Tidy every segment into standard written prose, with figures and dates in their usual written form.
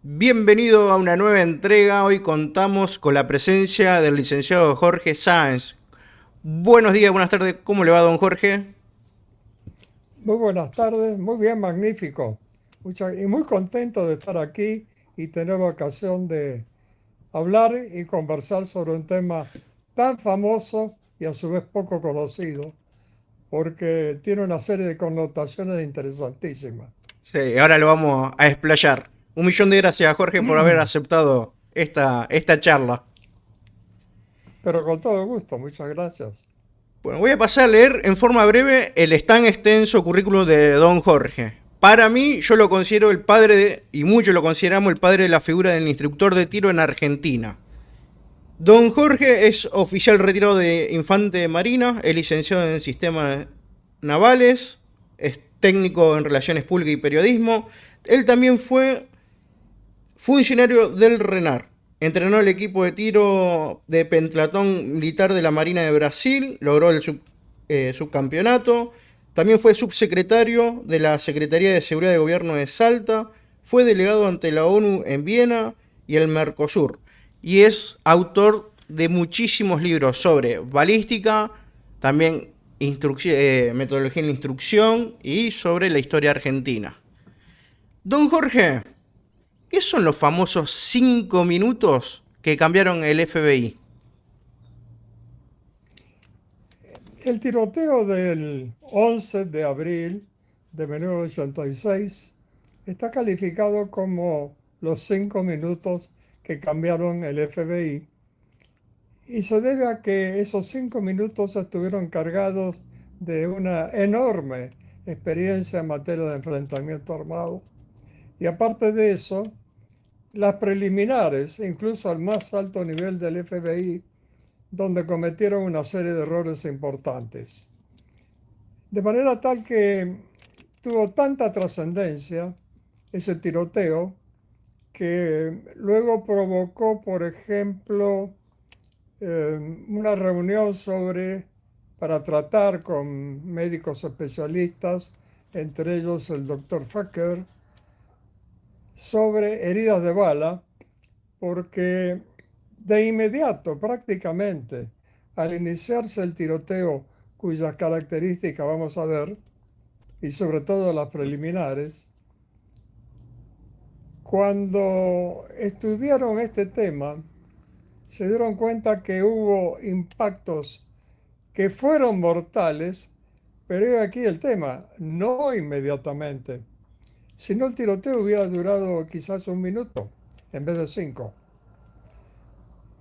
Bienvenido a una nueva entrega. Hoy contamos con la presencia del licenciado Jorge Sáenz. Buenos días, buenas tardes. ¿Cómo le va, don Jorge? Muy buenas tardes, muy bien, magnífico. Y muy contento de estar aquí y tener la ocasión de hablar y conversar sobre un tema tan famoso y a su vez poco conocido, porque tiene una serie de connotaciones interesantísimas. Sí, ahora lo vamos a explayar. Un millón de gracias, Jorge, por haber aceptado esta charla. Pero con todo gusto, muchas gracias. Bueno, voy a pasar a leer en forma breve el tan extenso currículum de don Jorge. Para mí, yo lo considero el padre y muchos lo consideramos el padre de la figura del instructor de tiro en Argentina. Don Jorge es oficial retirado de Infante de Marina, es licenciado en Sistemas Navales, es técnico en Relaciones Públicas y Periodismo. Él también fue funcionario del RENAR. Entrenó el equipo de tiro de pentathlón militar de la Marina de Brasil, logró el subcampeonato. También fue subsecretario de la Secretaría de Seguridad de Gobierno de Salta, fue delegado ante la ONU en Viena y el Mercosur. Y es autor de muchísimos libros sobre balística, también metodología en la instrucción y sobre la historia argentina. Don Jorge, ¿qué son los famosos 5 minutos que cambiaron el FBI? El tiroteo del 11 de abril de 1986 está calificado como los 5 minutos que cambiaron el FBI y se debe a que esos 5 minutos estuvieron cargados de una enorme experiencia en materia de enfrentamiento armado. Y aparte de eso, las preliminares, incluso al más alto nivel del FBI, donde cometieron una serie de errores importantes. De manera tal que tuvo tanta trascendencia ese tiroteo que luego provocó, por ejemplo, una reunión para tratar con médicos especialistas, entre ellos el doctor Facker, sobre heridas de bala, porque de inmediato, prácticamente, al iniciarse el tiroteo, cuyas características vamos a ver, y sobre todo las preliminares, cuando estudiaron este tema, se dieron cuenta que hubo impactos que fueron mortales, pero he aquí el tema, no inmediatamente. Si no, el tiroteo hubiera durado quizás 1 minuto en vez de 5.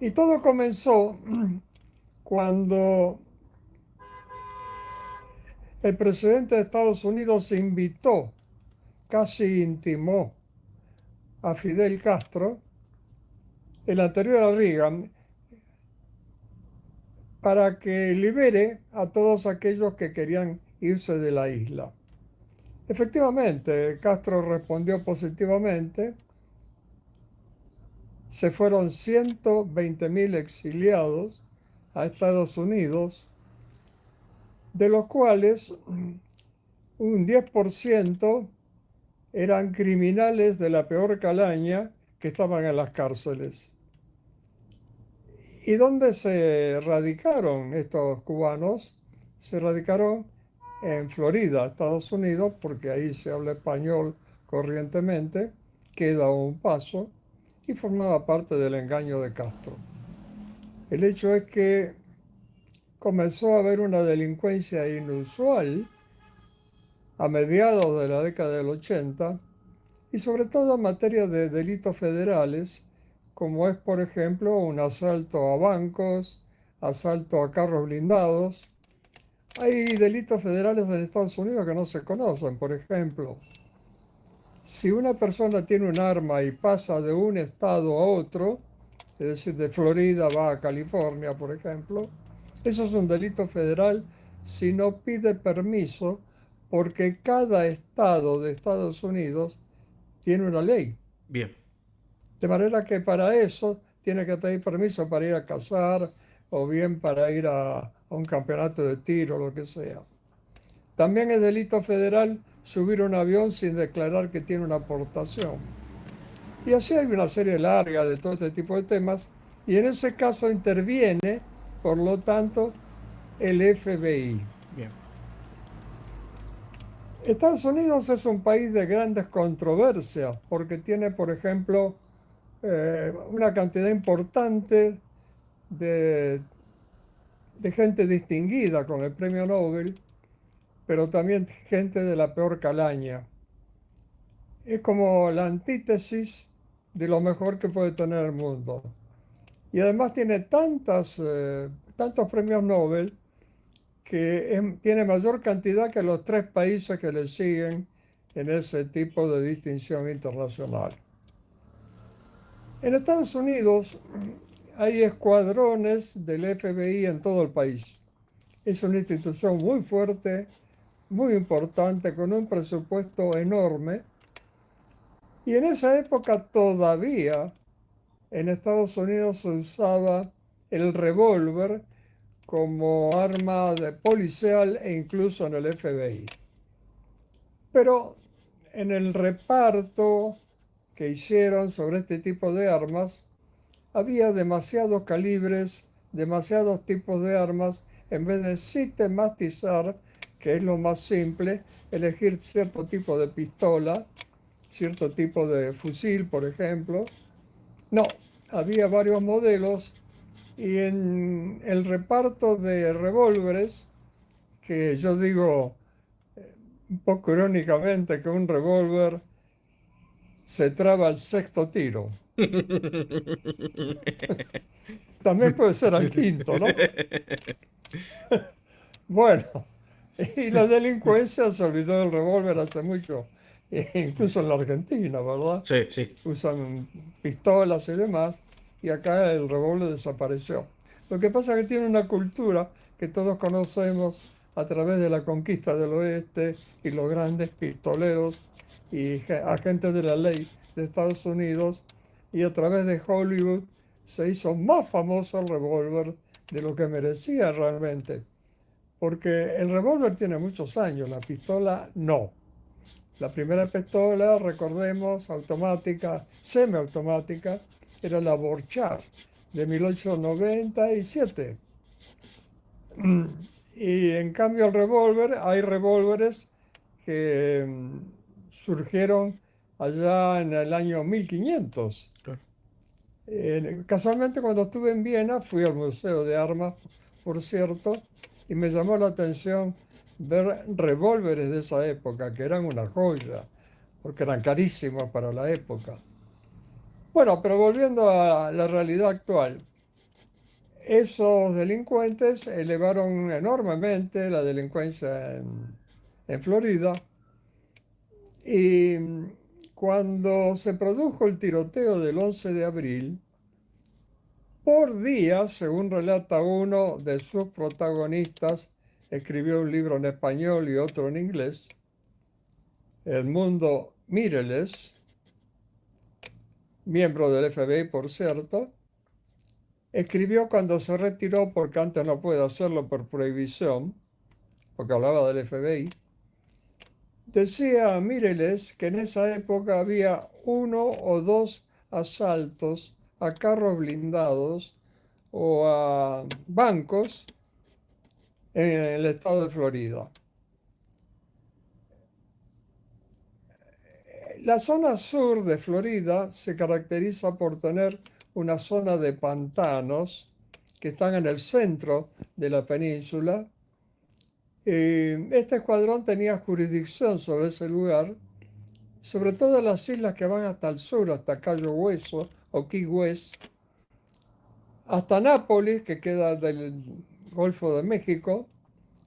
Y todo comenzó cuando el presidente de Estados Unidos invitó, casi intimó a Fidel Castro, el anterior a Reagan, para que libere a todos aquellos que querían irse de la isla. Efectivamente, Castro respondió positivamente. Se fueron 120.000 exiliados a Estados Unidos, de los cuales un 10% eran criminales de la peor calaña que estaban en las cárceles. ¿Y dónde se radicaron estos cubanos? Se radicaron en Florida, Estados Unidos, porque ahí se habla español corrientemente, queda un paso, y formaba parte del engaño de Castro. El hecho es que comenzó a haber una delincuencia inusual a mediados de la década del 80 y sobre todo en materia de delitos federales, como es, por ejemplo, un asalto a bancos, asalto a carros blindados. Hay delitos federales en Estados Unidos que no se conocen. Por ejemplo, si una persona tiene un arma y pasa de un estado a otro, es decir, de Florida va a California, por ejemplo, eso es un delito federal si no pide permiso, porque cada estado de Estados Unidos tiene una ley. Bien. De manera que para eso tiene que pedir permiso para ir a cazar o bien para ir a un campeonato de tiro, lo que sea. También es delito federal subir un avión sin declarar que tiene una aportación. Y así hay una serie larga de todo este tipo de temas, y en ese caso interviene, por lo tanto, el FBI. Bien. Estados Unidos es un país de grandes controversias porque tiene, por ejemplo, una cantidad importante de, de gente distinguida con el premio Nobel, pero también gente de la peor calaña. Es como la antítesis de lo mejor que puede tener el mundo. Y además tiene tantos premios Nobel que tiene mayor cantidad que los 3 países que le siguen en ese tipo de distinción internacional. En Estados Unidos hay escuadrones del FBI en todo el país. Es una institución muy fuerte, muy importante, con un presupuesto enorme. Y en esa época todavía en Estados Unidos se usaba el revólver como arma policial e incluso en el FBI. Pero en el reparto que hicieron sobre este tipo de armas, había demasiados calibres, demasiados tipos de armas, en vez de sistematizar, que es lo más simple, elegir cierto tipo de pistola, cierto tipo de fusil, por ejemplo. No, había varios modelos y en el reparto de revólveres, que yo digo un poco irónicamente que un revólver se traba al 6.º tiro. También puede ser al 5.º, ¿no? Bueno, y la delincuencia se olvidó del revólver hace mucho, incluso en la Argentina, ¿verdad? Sí, sí. Usan pistolas y demás, y acá el revólver desapareció. Lo que pasa es que tiene una cultura que todos conocemos a través de la conquista del oeste y los grandes pistoleros y agentes de la ley de Estados Unidos, y a través de Hollywood se hizo más famoso el revólver de lo que merecía realmente, porque el revólver tiene muchos años, la pistola no. La primera pistola, recordemos, automática, semiautomática, era la Borchardt de 1897. Y en cambio el revólver, hay revólveres que surgieron allá en el año 1500. Claro. Casualmente cuando estuve en Viena, fui al Museo de Armas, por cierto, y me llamó la atención ver revólveres de esa época, que eran una joya, porque eran carísimos para la época. Bueno, pero volviendo a la realidad actual, esos delincuentes elevaron enormemente la delincuencia en Florida, y cuando se produjo el tiroteo del 11 de abril, por día, según relata uno de sus protagonistas, escribió un libro en español y otro en inglés, Edmundo Mireles, miembro del FBI, por cierto, escribió cuando se retiró, porque antes no puede hacerlo por prohibición, porque hablaba del FBI, decía Mireles que en esa época había 1 o 2 asaltos a carros blindados o a bancos en el estado de Florida. La zona sur de Florida se caracteriza por tener una zona de pantanos que están en el centro de la península. Este escuadrón tenía jurisdicción sobre ese lugar, sobre todo las islas que van hasta el sur, hasta Cayo Hueso o Key West, hasta Nápoles, que queda del Golfo de México,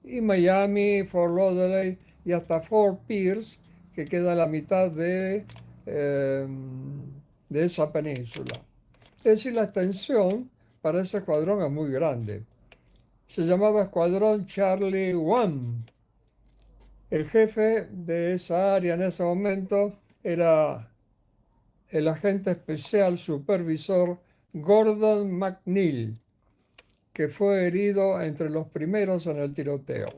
y Miami, Fort Lauderdale y hasta Fort Pierce, que queda a la mitad de esa península. Es decir, la extensión para ese escuadrón es muy grande. Se llamaba Escuadrón Charlie 1. El jefe de esa área en ese momento era el agente especial supervisor Gordon McNeil, que fue herido entre los primeros en el tiroteo.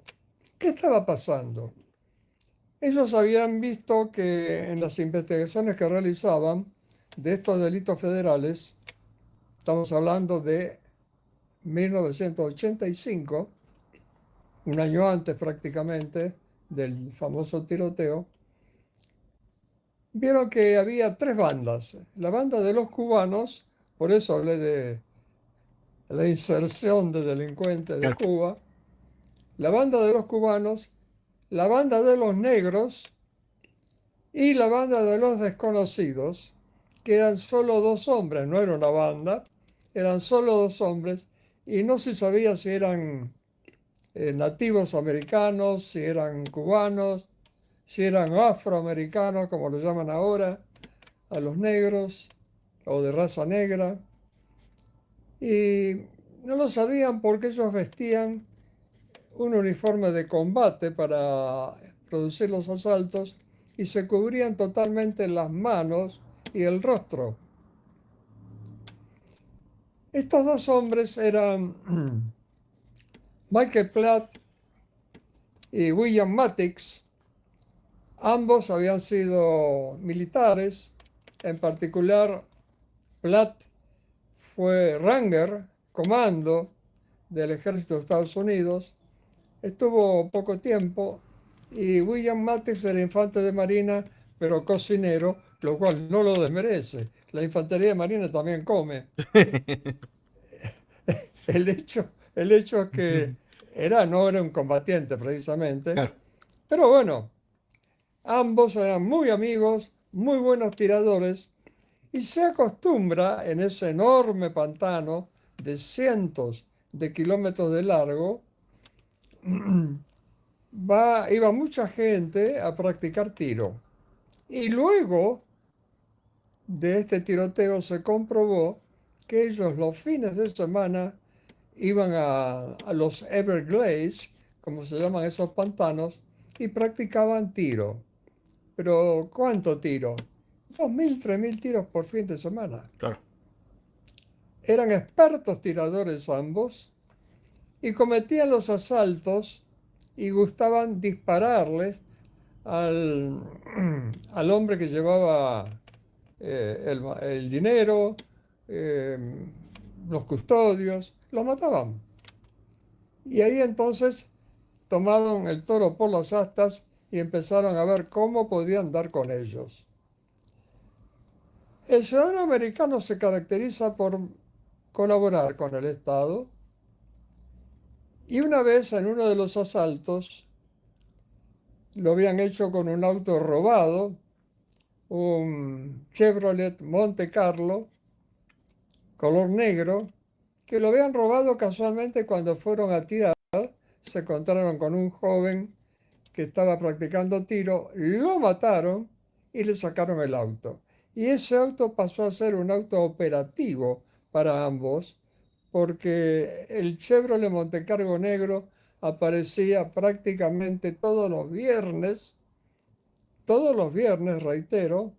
¿Qué estaba pasando? Ellos habían visto que en las investigaciones que realizaban de estos delitos federales, estamos hablando de 1985, un año antes prácticamente del famoso tiroteo, vieron que había tres bandas. La banda de los cubanos, por eso hablé de la inserción de delincuentes de Claro. Cuba, la banda de los cubanos, la banda de los negros y la banda de los desconocidos, que eran solo dos hombres, no era una banda, eran solo dos hombres, y no se sabía si eran nativos americanos, si eran cubanos, si eran afroamericanos, como lo llaman ahora, a los negros o de raza negra. Y no lo sabían porque ellos vestían un uniforme de combate para producir los asaltos y se cubrían totalmente las manos y el rostro. Estos dos hombres eran Michael Platt y William Matix. Ambos habían sido militares, en particular Platt fue Ranger, comando del ejército de Estados Unidos, estuvo poco tiempo, y William Matix era infante de marina, pero cocinero, lo cual no lo desmerece. La infantería de marina también come. El hecho es que no era un combatiente precisamente, Claro. pero bueno, ambos eran muy amigos, muy buenos tiradores, y se acostumbra en ese enorme pantano de cientos de kilómetros de largo, iba mucha gente a practicar tiro. Y luego de este tiroteo se comprobó que ellos los fines de semana iban a los Everglades, como se llaman esos pantanos, y practicaban tiro. Pero ¿cuánto tiro? 2.000, 3.000 tiros por fin de semana. Claro. Eran expertos tiradores ambos y cometían los asaltos y gustaban dispararles al, al hombre que llevaba el dinero, eh, los custodios, los mataban. Y ahí entonces tomaron el toro por las astas y empezaron a ver cómo podían dar con ellos. El ciudadano americano se caracteriza por colaborar con el Estado, y una vez en uno de los asaltos lo habían hecho con un auto robado, un Chevrolet Monte Carlo, color negro, que lo habían robado casualmente cuando fueron a tirar. Se encontraron con un joven que estaba practicando tiro, lo mataron y le sacaron el auto. Y ese auto pasó a ser un auto operativo para ambos, porque el Chevrolet Montecarlo negro aparecía prácticamente todos los viernes, reitero,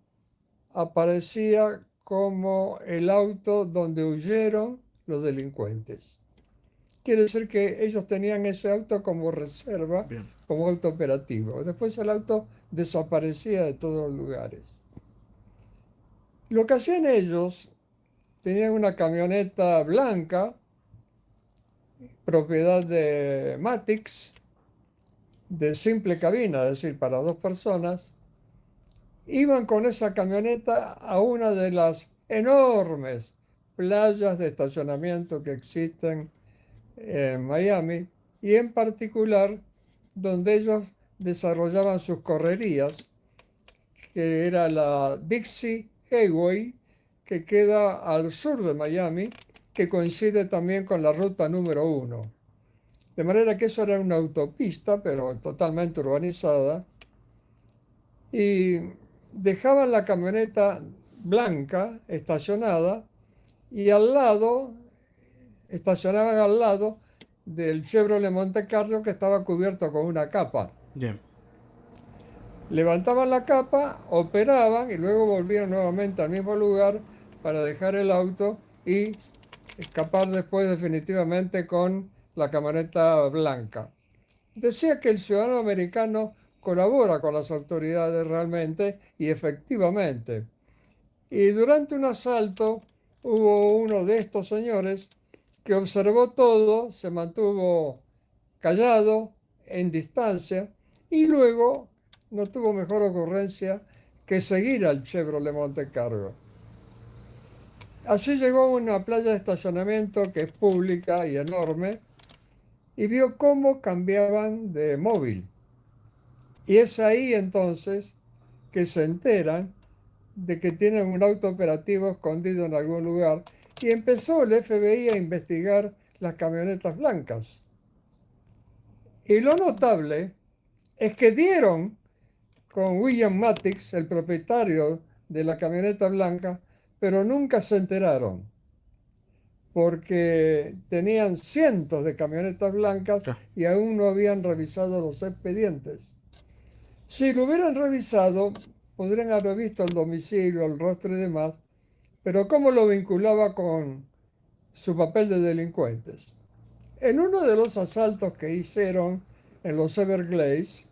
aparecía como el auto donde huyeron los delincuentes. Quiere decir que ellos tenían ese auto como reserva, Bien. como auto operativo. Después el auto desaparecía de todos los lugares. Lo que hacían ellos, tenían una camioneta blanca, propiedad de Matix, de simple cabina, es decir, para dos personas. Iban con esa camioneta a una de las enormes playas de estacionamiento que existen en Miami, y en particular donde ellos desarrollaban sus correrías, que era la Dixie Highway, que queda al sur de Miami, que coincide también con la ruta número 1. De manera que eso era una autopista, pero totalmente urbanizada, y dejaban la camioneta blanca estacionada y estacionaban al lado del Chevrolet Monte Carlo, que estaba cubierto con una capa. Bien. Levantaban la capa, operaban y luego volvían nuevamente al mismo lugar para dejar el auto y escapar después definitivamente con la camioneta blanca. Decía que el ciudadano americano colabora con las autoridades realmente y efectivamente. Y durante un asalto hubo uno de estos señores que observó todo, se mantuvo callado, en distancia, y luego no tuvo mejor ocurrencia que seguir al Chevrolet Monte Carlo. Así llegó a una playa de estacionamiento que es pública y enorme y vio cómo cambiaban de móvil. Y es ahí entonces que se enteran de que tienen un auto operativo escondido en algún lugar y empezó el FBI a investigar las camionetas blancas. Y lo notable es que dieron con William Matix, el propietario de la camioneta blanca, pero nunca se enteraron, porque tenían cientos de camionetas blancas Claro. y aún no habían revisado los expedientes. Si lo hubieran revisado, podrían haber visto el domicilio, el rostro y demás, pero ¿cómo lo vinculaba con su papel de delincuentes? En uno de los asaltos que hicieron en los Everglades,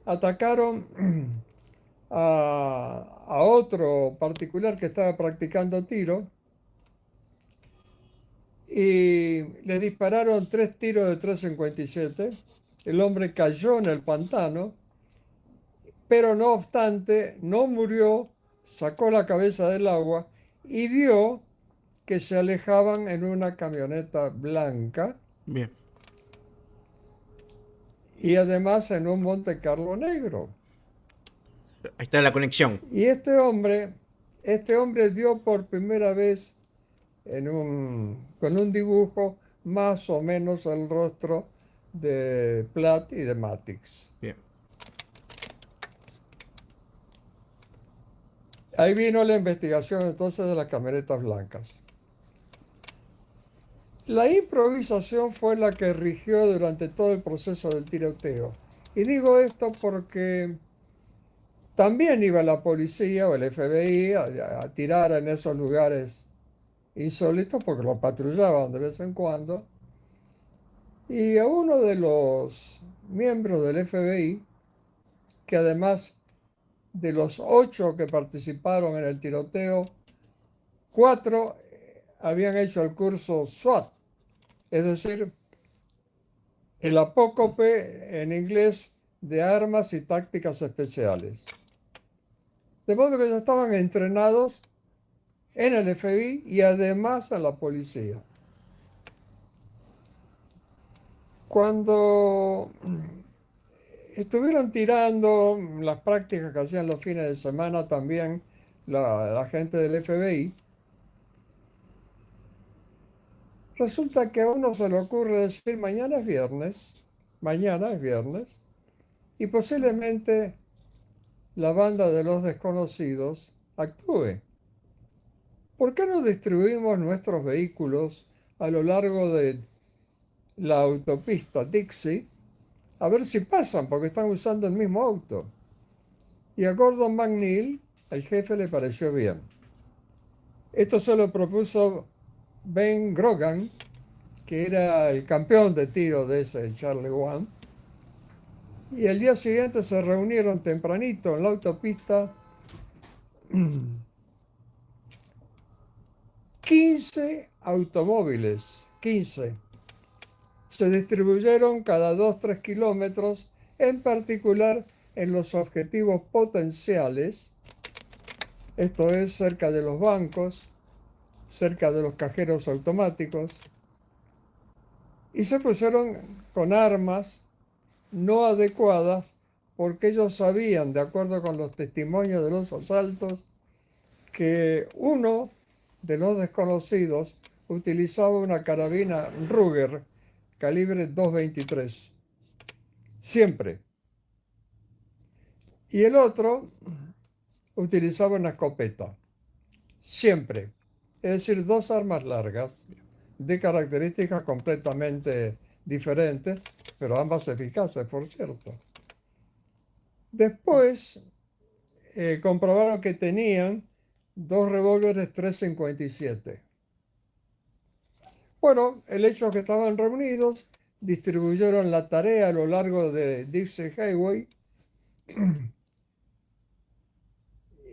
atacaron a otro particular que estaba practicando tiro y le dispararon 3 tiros de 357. El hombre cayó en el pantano, pero no obstante no murió, sacó la cabeza del agua y vio que se alejaban en una camioneta blanca Bien. y además en un Monte Carlo negro. Ahí está la conexión. Y este hombre dio por primera vez con un dibujo más o menos el rostro de Platt y de Matix. Bien. Ahí vino la investigación entonces de las camionetas blancas. La improvisación fue la que rigió durante todo el proceso del tiroteo. Y digo esto porque también iba la policía o el FBI a tirar en esos lugares insólitos porque lo patrullaban de vez en cuando. Y a uno de los miembros del FBI, que además de los 8 que participaron en el tiroteo, 4 habían hecho el curso SWAT, es decir, el apócope en inglés de armas y tácticas especiales. De modo que ya estaban entrenados en el FBI y además en la policía. Cuando estuvieron tirando las prácticas que hacían los fines de semana también la gente del FBI, resulta que a uno se le ocurre decir mañana es viernes, y posiblemente la banda de los desconocidos actúe. ¿Por qué no distribuimos nuestros vehículos a lo largo de la autopista Dixie a ver si pasan, porque están usando el mismo auto? Y a Gordon McNeil, el jefe, le pareció bien. Esto se lo propuso Ben Grogan, que era el campeón de tiro de ese Charlie One. Y el día siguiente se reunieron tempranito en la autopista 15 automóviles, 15. Se distribuyeron cada 2-3 kilómetros, en particular en los objetivos potenciales, esto es cerca de los bancos, cerca de los cajeros automáticos, y se pusieron con armas no adecuadas porque ellos sabían, de acuerdo con los testimonios de los asaltos, que uno de los desconocidos utilizaba una carabina Ruger calibre .223, siempre. Y el otro utilizaba una escopeta, siempre. Es decir, 2 armas largas de características completamente diferentes, pero ambas eficaces, por cierto. Después comprobaron que tenían 2 revólveres 357. Bueno, el hecho es que estaban reunidos, distribuyeron la tarea a lo largo de Dixie Highway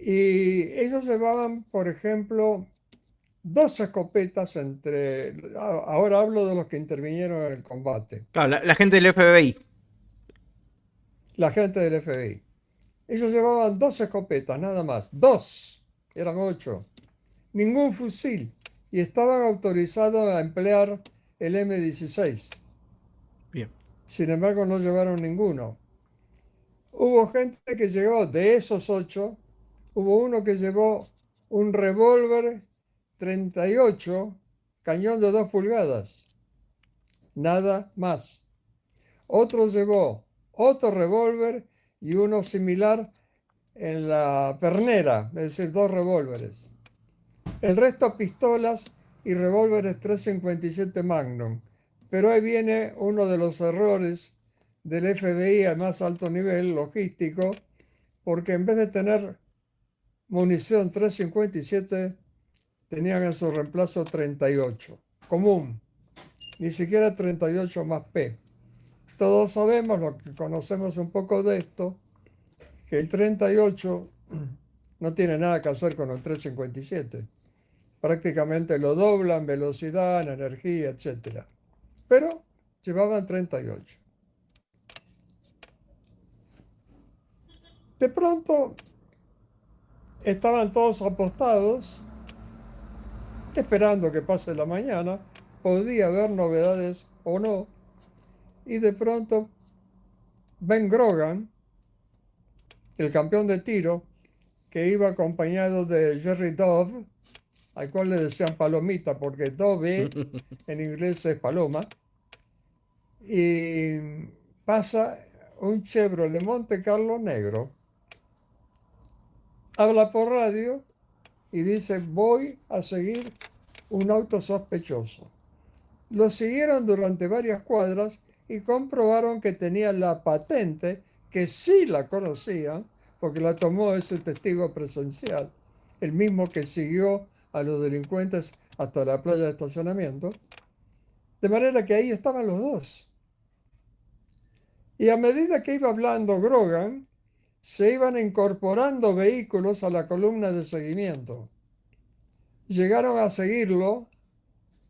Y ellos llevaban, por ejemplo, dos escopetas ahora hablo de los que intervinieron en el combate, Claro, la gente del FBI. la gente del FBI. Ellos llevaban dos escopetas, nada más. Dos. Eran 8. Ningún fusil. Y estaban autorizados a emplear el M16. Bien. Sin embargo, no llevaron ninguno. Hubo gente que llegó, de esos 8, hubo uno que llevó un revólver 38, cañón de 2 pulgadas. Nada más. Otro llevó otro revólver y uno similar en la pernera, es decir, 2 revólveres. El resto pistolas y revólveres 357 Magnum. Pero ahí viene uno de los errores del FBI al más alto nivel logístico, porque en vez de tener munición 357, tenían en su reemplazo 38, común, ni siquiera 38 más P. Todos sabemos, los que conocemos un poco de esto, que el 38 no tiene nada que hacer con el 357. Prácticamente lo doblan, velocidad, en energía, etc. Pero llevaban 38. De pronto estaban todos apostados, esperando que pase la mañana, podía haber novedades o no, y de pronto Ben Grogan, el campeón de tiro, que iba acompañado de Jerry Dove, al cual le decían palomita, porque Dove en inglés es paloma, y pasa un Chevrolet Monte Carlo negro, habla por radio y dice: voy a seguir un auto sospechoso. Lo siguieron durante varias cuadras y comprobaron que tenía la patente, que sí la conocían, porque la tomó ese testigo presencial, el mismo que siguió a los delincuentes hasta la playa de estacionamiento. De manera que ahí estaban los dos. Y a medida que iba hablando Grogan, se iban incorporando vehículos a la columna de seguimiento. Llegaron a seguirlo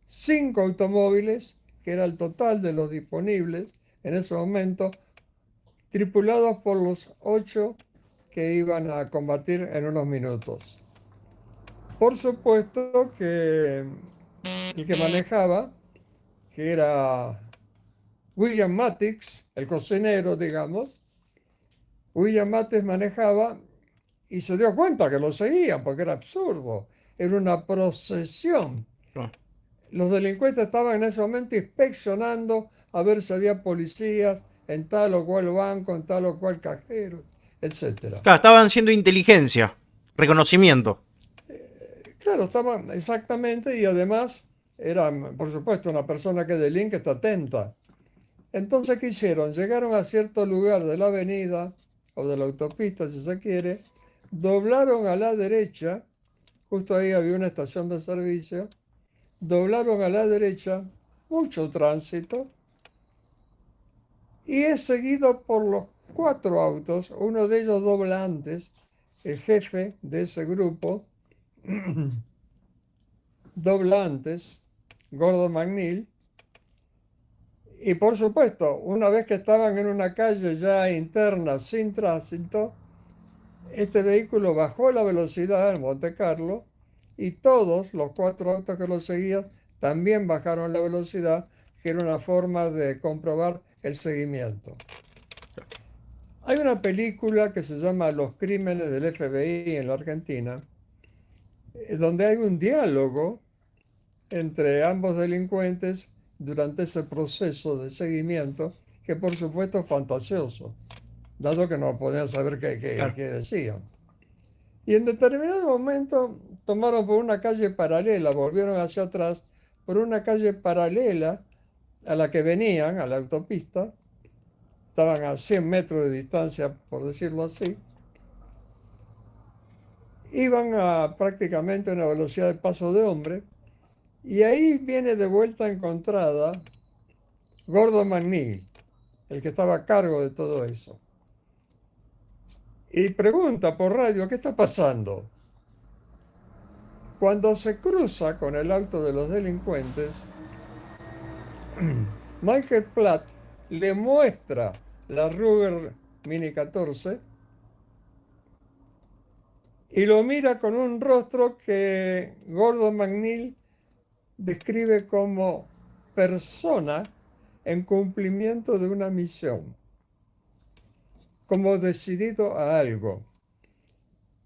5 automóviles, que era el total de los disponibles en ese momento, tripulados por los 8 que iban a combatir en unos minutos. Por supuesto que el que manejaba, que era William Matix, el cocinero, digamos, William Matix manejaba y se dio cuenta que lo seguían, porque era absurdo, era una procesión. Claro. Los delincuentes estaban en ese momento inspeccionando a ver si había policías en tal o cual banco, en tal o cual cajero, etc. Claro, estaban haciendo inteligencia, reconocimiento. Claro, estaban exactamente, y además era, por supuesto, una persona que delinque está atenta. Entonces, ¿qué hicieron? Llegaron a cierto lugar de la avenida o de la autopista, si se quiere, doblaron a la derecha, justo ahí había una estación de servicio, doblaron a la derecha, mucho tránsito, y es seguido por los 4 autos, uno de ellos dobla antes, el jefe de ese grupo, dobla antes, Gordon McNeil, y por supuesto, una vez que estaban en una calle ya interna, sin tránsito, este vehículo bajó la velocidad en Monte Carlo y todos los 4 autos que lo seguían también bajaron la velocidad, que era una forma de comprobar el seguimiento. Hay una película que se llama Los crímenes del FBI en la Argentina, donde hay un diálogo entre ambos delincuentes durante ese proceso de seguimiento, que por supuesto es fantasioso, dado que no podían saber qué decían. Y en determinado momento tomaron por una calle paralela, volvieron hacia atrás, por una calle paralela a la que venían, a la autopista. Estaban a 100 metros de distancia, por decirlo así. Iban a prácticamente una velocidad de paso de hombre. Y ahí viene de vuelta encontrada Gordon McNeil, el que estaba a cargo de todo eso. y pregunta por radio, ¿qué está pasando? Cuando se cruza con el auto de los delincuentes, Michael Platt le muestra la Ruger Mini 14 y lo mira con un rostro que Gordon McNeil describe como persona en cumplimiento de una misión, como decidido a algo.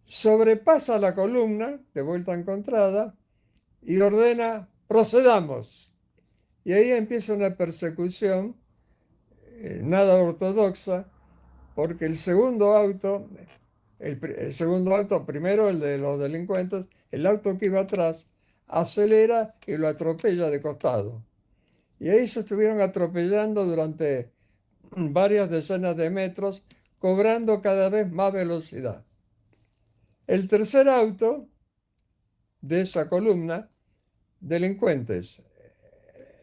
Sobrepasa la columna de vuelta encontrada y ordena, procedamos. Y ahí empieza una persecución nada ortodoxa, porque el segundo auto, el segundo auto, primero el de los delincuentes, el auto que iba atrás, acelera y lo atropella de costado. Y ahí se estuvieron atropellando durante varias decenas de metros, cobrando cada vez más velocidad. El tercer auto de esa columna, delincuentes,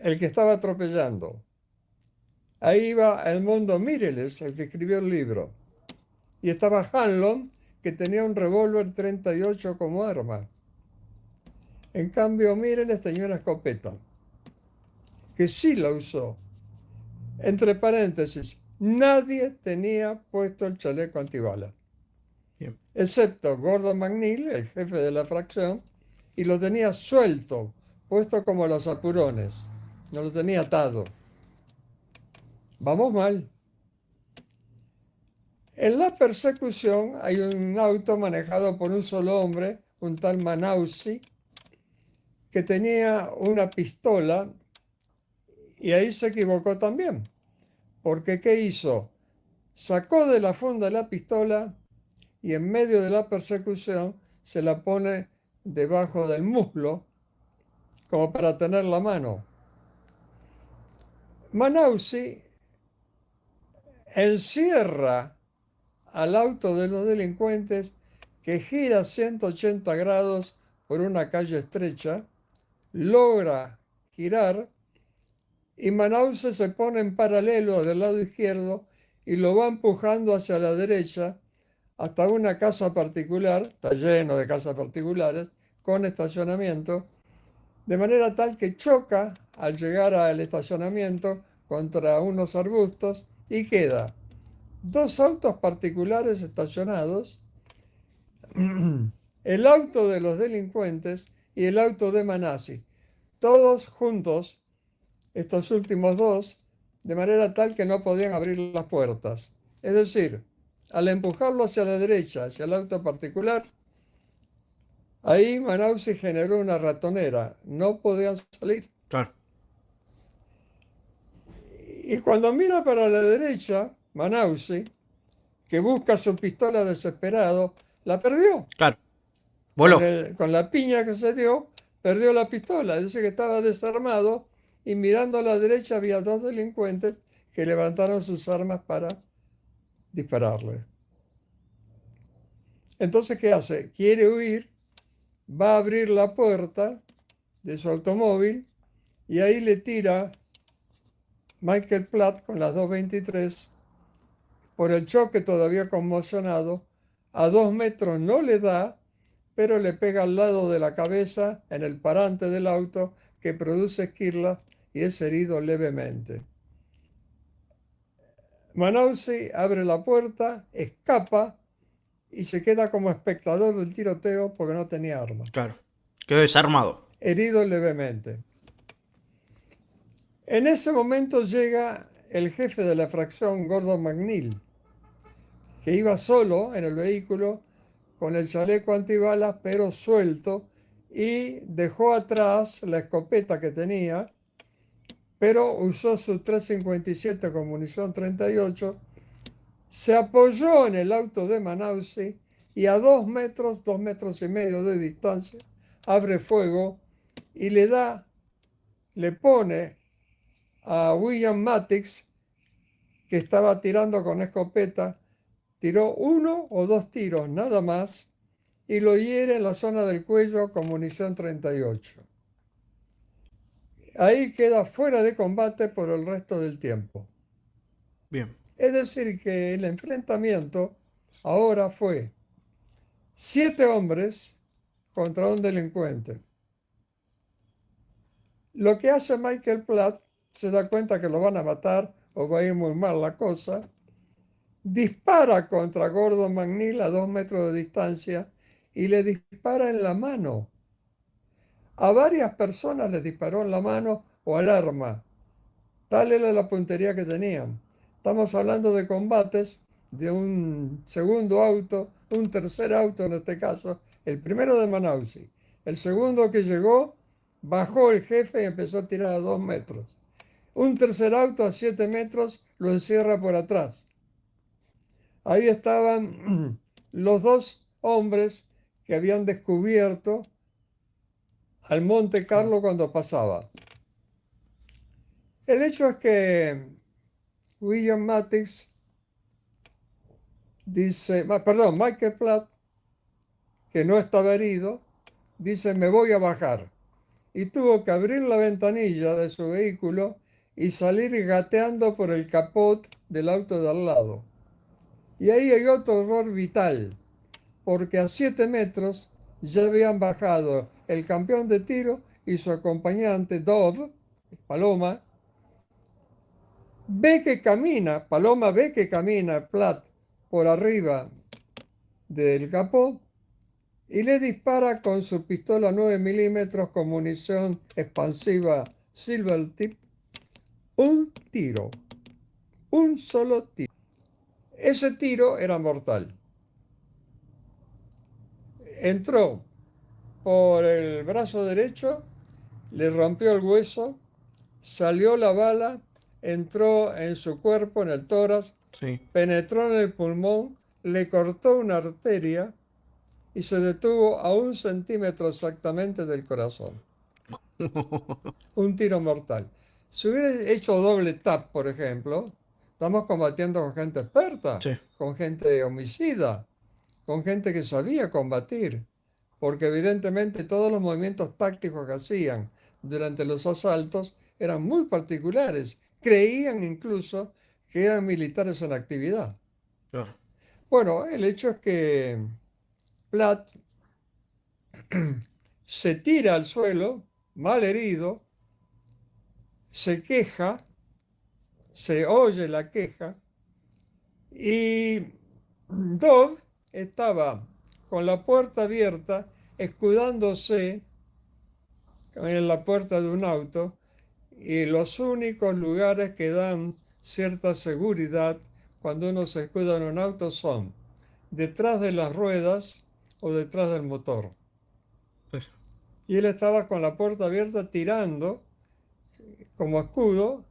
el que estaba atropellando. Ahí iba Edmundo Mireles, el que escribió el libro. Y estaba Hanlon, que tenía un revólver 38 como arma. En cambio, Mireles tenía una escopeta, que sí la usó. Entre paréntesis, nadie tenía puesto el chaleco antibalas, Bien. excepto Gordon McNeil, el jefe de la fracción, y lo tenía suelto, puesto como los apurones. No lo tenía atado. Vamos mal. En la persecución hay un auto manejado por un solo hombre, un tal Manausi, que tenía una pistola y ahí se equivocó también. Porque ¿qué hizo? Sacó de la funda la pistola y en medio de la persecución se la pone debajo del muslo como para tener la mano. Manausi encierra al auto de los delincuentes que gira 180 grados por una calle estrecha, logra girar y Manausi se pone en paralelo del lado izquierdo y lo va empujando hacia la derecha hasta una casa particular, está lleno de casas particulares, con estacionamiento, de manera tal que choca al llegar al estacionamiento contra unos arbustos y queda dos autos particulares estacionados, el auto de los delincuentes y el auto de Manassi, todos juntos, estos últimos dos, de manera tal que no podían abrir las puertas. Es decir, al empujarlo hacia la derecha, hacia el auto particular, ahí Manausi generó una ratonera, no podían salir. Claro, Y cuando mira para la derecha, Manausi, que busca su pistola desesperado, la perdió. claro. Voló. Con la piña que se dio, perdió la pistola. Dice que estaba desarmado y mirando a la derecha había dos delincuentes que levantaron sus armas para dispararle. Entonces, ¿qué hace? Quiere huir, va a abrir la puerta de su automóvil y ahí le tira Michael Platt con las 223 por el choque todavía conmocionado. A 2 metros no le da, pero le pega al lado de la cabeza en el parante del auto que produce esquirlas y es herido levemente. Manausi abre la puerta, escapa y se queda como espectador del tiroteo porque no tenía armas. Claro. Quedó desarmado. Herido levemente. En ese momento llega el jefe de la fracción, Gordon McNeil, que iba solo en el vehículo con el chaleco antibalas pero suelto y dejó atrás la escopeta que tenía, pero usó su 357 con munición 38, se apoyó en el auto de Manausi y a 2 metros, 2,5 metros de distancia, abre fuego y le pone a William Matix, que estaba tirando con escopeta, tiró 1 o 2 tiros nada más y lo hiere en la zona del cuello con munición 38. Ahí queda fuera de combate por el resto del tiempo. Bien. Es decir, que el enfrentamiento Ahora fue 7 hombres contra un delincuente. Lo que hace Michael Platt, se da cuenta que lo van a matar o va a ir muy mal la cosa, dispara contra Gordon McNeil a 2 metros de distancia y le dispara en la mano. A varias personas les disparó en la mano o al arma. Tal era la puntería que tenían. Estamos hablando de combates de un segundo auto, un tercer auto en este caso, el primero de Manausi. El segundo que llegó, bajó el jefe y empezó a tirar a 2 metros. Un tercer auto a 7 metros lo encierra por atrás. Ahí estaban los 2 hombres que habían descubierto al Monte Carlo cuando pasaba. El hecho es que William Matix dice, perdón, Michael Platt, que no estaba herido, dice, me voy a bajar. Y tuvo que abrir la ventanilla de su vehículo y salir gateando por el capot del auto de al lado. Y ahí hay otro error vital, porque a 7 metros ya habían bajado el campeón de tiro y su acompañante Dove, Paloma. Paloma ve que camina Platt por arriba del capó y le dispara con su pistola 9 milímetros con munición expansiva Silvertip un tiro, un solo tiro. Ese tiro era mortal. Entró por el brazo derecho, le rompió el hueso, salió la bala, entró en su cuerpo, en el tórax, Sí. penetró en el pulmón, le cortó una arteria y se detuvo a 1 centímetro exactamente del corazón. Un tiro mortal. Si hubiera hecho doble tap, por ejemplo, estamos combatiendo con gente experta, Sí. con gente homicida, con gente que sabía combatir, porque evidentemente todos los movimientos tácticos que hacían durante los asaltos eran muy particulares. Creían incluso que eran militares en actividad. Claro. Bueno, el hecho es que Platt se tira al suelo, mal herido, se queja, se oye la queja, y Dove estaba con la puerta abierta, escudándose en la puerta de un auto, y los únicos lugares que dan cierta seguridad cuando uno se escuda en un auto son detrás de las ruedas o detrás del motor. Pues, Y él estaba con la puerta abierta tirando como escudo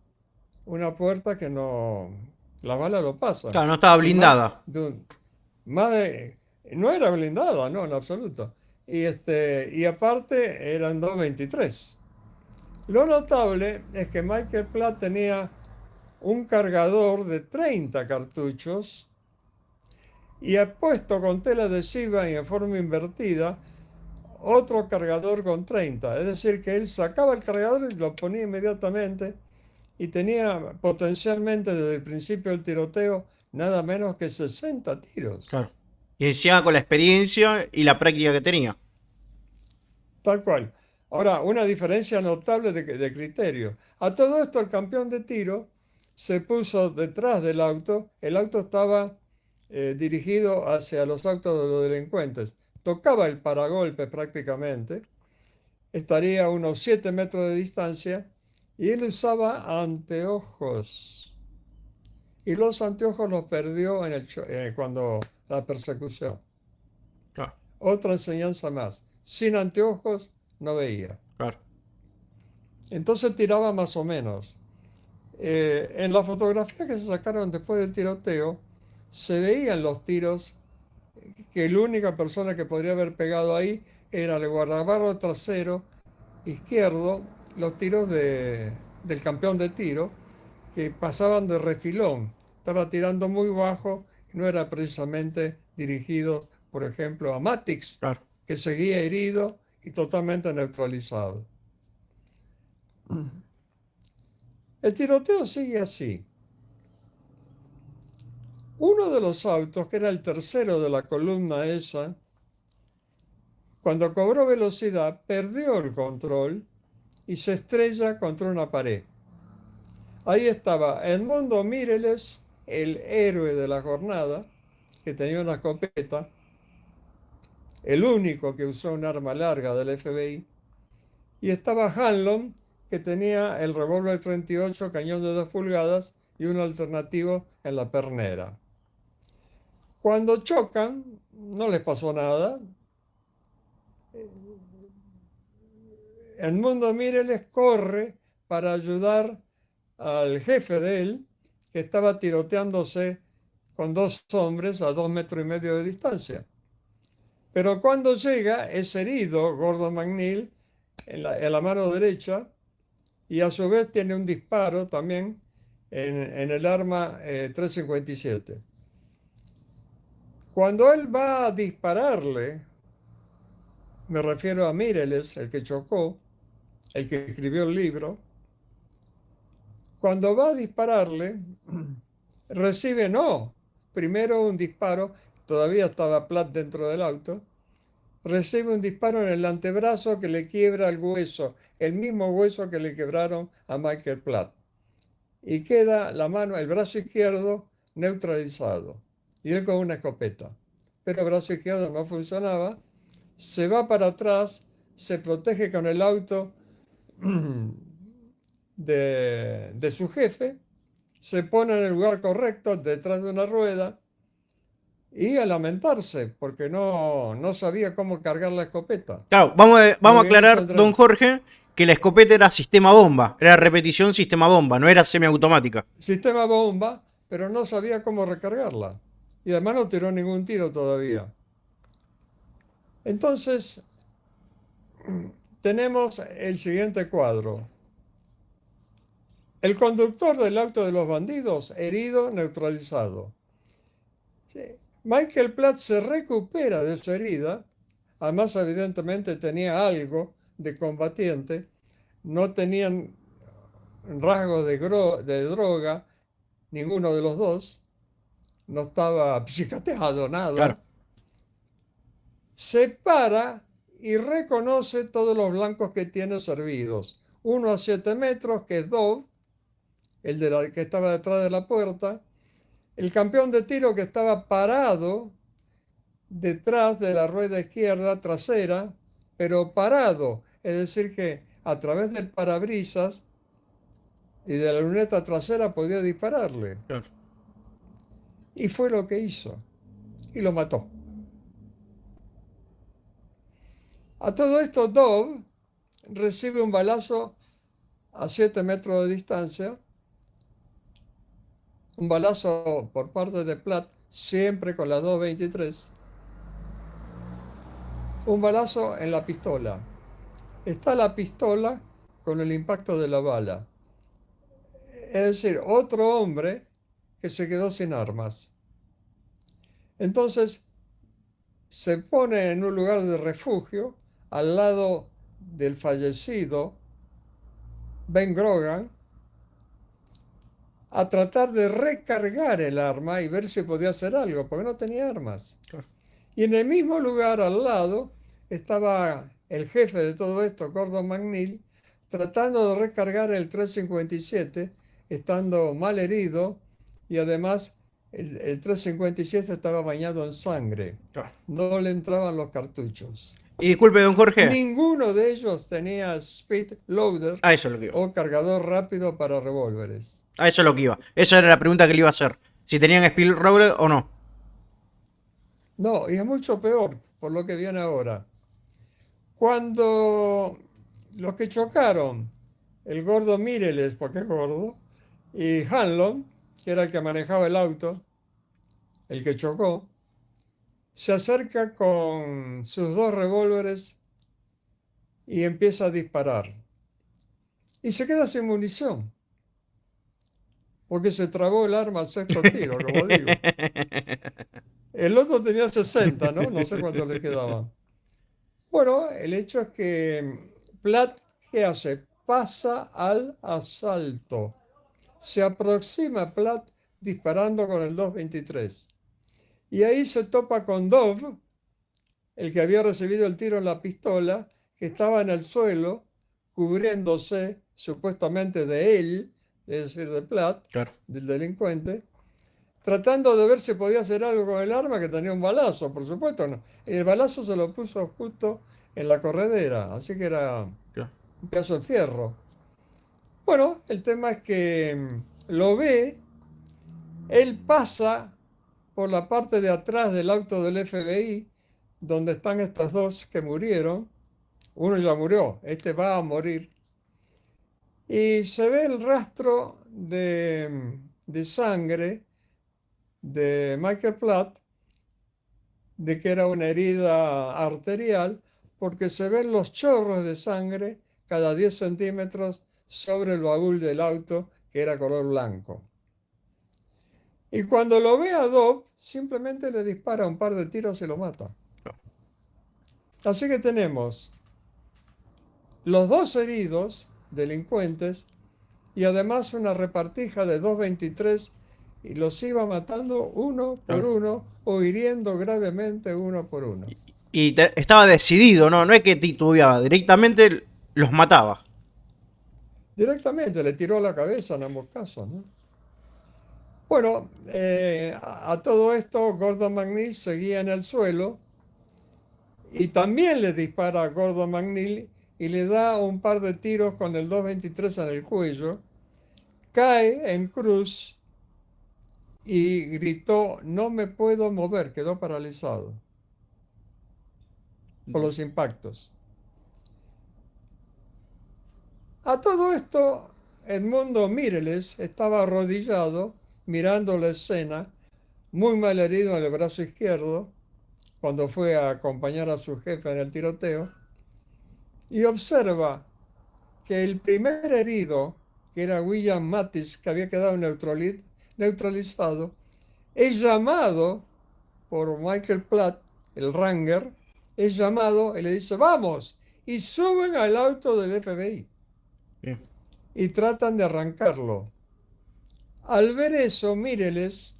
una puerta que no, la bala lo pasa. claro, no estaba Y más blindada. no era blindada, no, en absoluto. Y aparte eran 223. Lo notable es que Michael Platt tenía un cargador de 30 cartuchos y ha puesto con tela adhesiva y en forma invertida otro cargador con 30. Es decir, que él sacaba el cargador y lo ponía inmediatamente y tenía potencialmente desde el principio del tiroteo nada menos que 60 tiros. Claro. Y encima con la experiencia y la práctica que tenía. Tal cual. Ahora, una diferencia notable de criterio. A todo esto, el campeón de tiro se puso detrás del auto. El auto estaba dirigido hacia los autos de los delincuentes. Tocaba el paragolpe prácticamente. Estaría a unos 7 metros de distancia. Y él usaba anteojos. Y los anteojos los perdió cuando la persecución. Claro, Otra enseñanza más. Sin anteojos no veía. claro. Entonces tiraba más o menos. En la fotografía que se sacaron después del tiroteo, se veían los tiros que la única persona que podría haber pegado ahí era el guardabarro trasero izquierdo, los tiros del campeón de tiro, que pasaban de refilón. Estaba tirando muy bajo y no era precisamente dirigido, por ejemplo, a Matix, Claro. que seguía herido y totalmente neutralizado. El tiroteo sigue así. Uno de los autos, que era el tercero de la columna esa, cuando cobró velocidad, perdió el control y se estrella contra una pared. Ahí estaba Edmundo Mireles, el héroe de la jornada, que tenía una escopeta, el único que usó un arma larga del FBI, y estaba Hanlon, que tenía el revólver 38, cañón de 2 pulgadas y un alternativo en la pernera. Cuando chocan, no les pasó nada. Edmundo Mireles corre para ayudar al jefe de él, que estaba tiroteándose con 2 hombres a 2,5 metros de distancia. Pero cuando llega, es herido Gordon McNeil en la mano derecha y a su vez tiene un disparo también en el arma 357. Cuando él va a dispararle, me refiero a Mireles, el que chocó, el que escribió el libro, cuando va a dispararle, recibe primero un disparo, todavía estaba Platt dentro del auto, recibe un disparo en el antebrazo que le quiebra el hueso, el mismo hueso que le quebraron a Michael Platt. Y queda la mano, el brazo izquierdo neutralizado, y él con una escopeta. Pero el brazo izquierdo no funcionaba, se va para atrás, se protege con el auto de su jefe, se pone en el lugar correcto, detrás de una rueda, y a lamentarse, porque no sabía cómo cargar la escopeta. Claro, vamos a aclarar, don Jorge, que la escopeta era sistema bomba, era repetición sistema bomba, no era semiautomática. Sistema bomba, pero no sabía cómo recargarla. Y además no tiró ningún tiro todavía. Entonces, tenemos el siguiente cuadro. El conductor del auto de los bandidos, herido, neutralizado. Michael Platt se recupera de su herida, además evidentemente tenía algo de combatiente, no tenían rasgos de droga, ninguno de los dos, no estaba psicoteado, nada. Claro. Se para y reconoce todos los blancos que tiene servidos. Uno a 7 metros, que es Dove, el que estaba detrás de la puerta, el campeón de tiro que estaba parado detrás de la rueda izquierda trasera, pero parado, es decir que a través del parabrisas y de la luneta trasera podía dispararle. Claro. Y fue lo que hizo, y lo mató. A todo esto, Dove recibe un balazo a 7 metros de distancia, un balazo por parte de Platt, siempre con la 223, un balazo en la pistola. Está la pistola con el impacto de la bala. Es decir, otro hombre que se quedó sin armas. Entonces, se pone en un lugar de refugio al lado del fallecido Ben Grogan a tratar de recargar el arma y ver si podía hacer algo, porque no tenía armas. Claro. Y en el mismo lugar al lado estaba el jefe de todo esto, Gordon McNeil, tratando de recargar el 357, estando mal herido, y además el 357 estaba bañado en sangre. Claro. No le entraban los cartuchos. Y disculpe, don Jorge. Ninguno de ellos tenía speed loader A eso es lo que iba. o cargador rápido para revólveres. A eso es lo que iba. Esa era la pregunta que le iba a hacer. Si tenían speed roller o no. No, y es mucho peor por lo que viene ahora. Cuando los que chocaron, el gordo Mireles, porque es gordo, y Hanlon, que era el que manejaba el auto, el que chocó, se acerca con sus 2 revólveres y empieza a disparar. Y se queda sin munición, porque se trabó el arma al 6º tiro, como digo. El otro tenía 60, ¿no? No sé cuánto le quedaba. Bueno, el hecho es que Platt, ¿qué hace? Pasa al asalto. Se aproxima Platt disparando con el 223. Y ahí se topa con Dove, el que había recibido el tiro en la pistola, que estaba en el suelo, cubriéndose supuestamente de él, es decir, de Platt, Claro. del delincuente, tratando de ver si podía hacer algo con el arma, que tenía un balazo, por supuesto. No. El balazo se lo puso justo en la corredera, así que era Claro. un pedazo de fierro. Bueno, el tema es que lo ve, él pasa por la parte de atrás del auto del FBI, donde están estos dos que murieron. Uno ya murió, este va a morir. Y se ve el rastro de sangre de Michael Platt, de que era una herida arterial, porque se ven los chorros de sangre cada 10 centímetros sobre el baúl del auto, que era color blanco. Y cuando lo ve a Dove, simplemente le dispara un par de tiros y lo mata. Así que tenemos los dos heridos, delincuentes, y además una repartija de 223, y los iba matando uno por Claro. uno o hiriendo gravemente uno por uno. Y estaba decidido, ¿no? No es que titubeaba, directamente los mataba. Directamente le tiró a la cabeza en ambos casos, ¿no? Bueno, a todo esto Gordon McNeil seguía en el suelo y también le dispara a Gordon McNeil y le da un par de tiros con el 223 en el cuello. Cae en cruz y gritó: "No me puedo mover", quedó paralizado por los impactos. A todo esto, Edmundo Mireles estaba arrodillado mirando la escena, muy mal herido en el brazo izquierdo, cuando fue a acompañar a su jefe en el tiroteo, y observa que el primer herido, que era William Mattis, que había quedado neutralizado, es llamado por Michael Platt, el Ranger, es llamado y le dice: "Vamos", y suben al auto del FBI Bien. y tratan de arrancarlo. Al ver eso, Mireles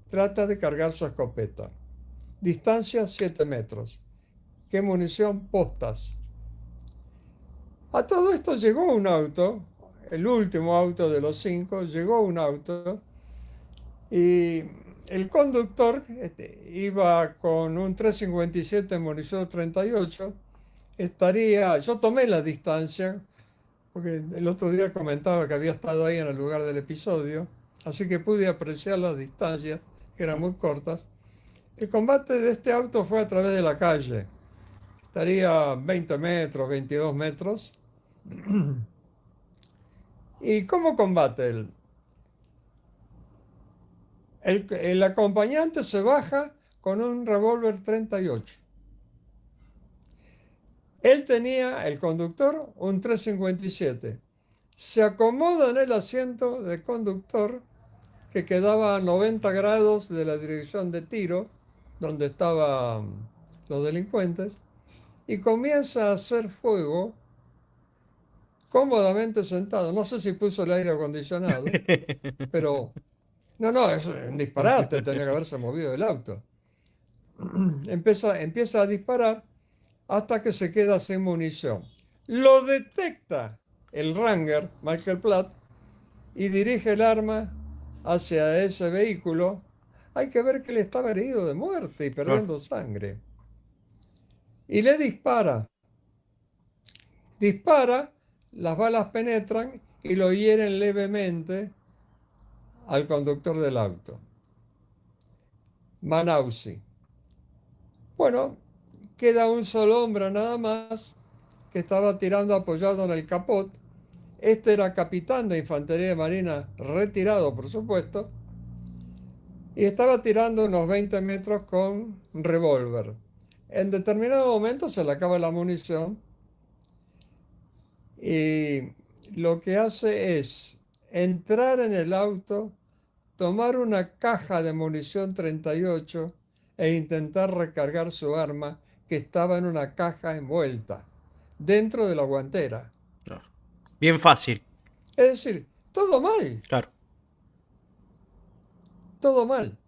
trata de cargar su escopeta. Distancia 7 metros. ¿Qué munición? Postas. A todo esto llegó un auto, el último auto de los 5, llegó un auto y el conductor iba con un 357 munición 38. Yo tomé la distancia, porque el otro día comentaba que había estado ahí en el lugar del episodio, así que pude apreciar las distancias, que eran muy cortas. El combate de este auto fue a través de la calle. Estaría 20 metros, 22 metros. ¿Y cómo combate él? El acompañante se baja con un revólver 38. Él tenía, el conductor, un 357. Se acomoda en el asiento del conductor, que quedaba a 90 grados de la dirección de tiro, donde estaban los delincuentes, y comienza a hacer fuego cómodamente sentado. No sé si puso el aire acondicionado, pero no, es un disparate, tenía que haberse movido el auto. Empieza a disparar hasta que se queda sin munición. Lo detecta el Ranger, Michael Platt, y dirige el arma hacia ese vehículo. Hay que ver que él estaba herido de muerte y perdiendo sangre. Y le dispara. Dispara, las balas penetran y lo hieren levemente al conductor del auto, Manausi. Bueno, queda un solo hombre nada más, que estaba tirando apoyado en el capot. Este era capitán de Infantería de Marina, retirado por supuesto, y estaba tirando unos 20 metros con revólver. En determinado momento se le acaba la munición y lo que hace es entrar en el auto, tomar una caja de munición 38 e intentar recargar su arma, que estaba en una caja envuelta dentro de la guantera. Bien fácil. Es decir, todo mal, Claro. todo mal.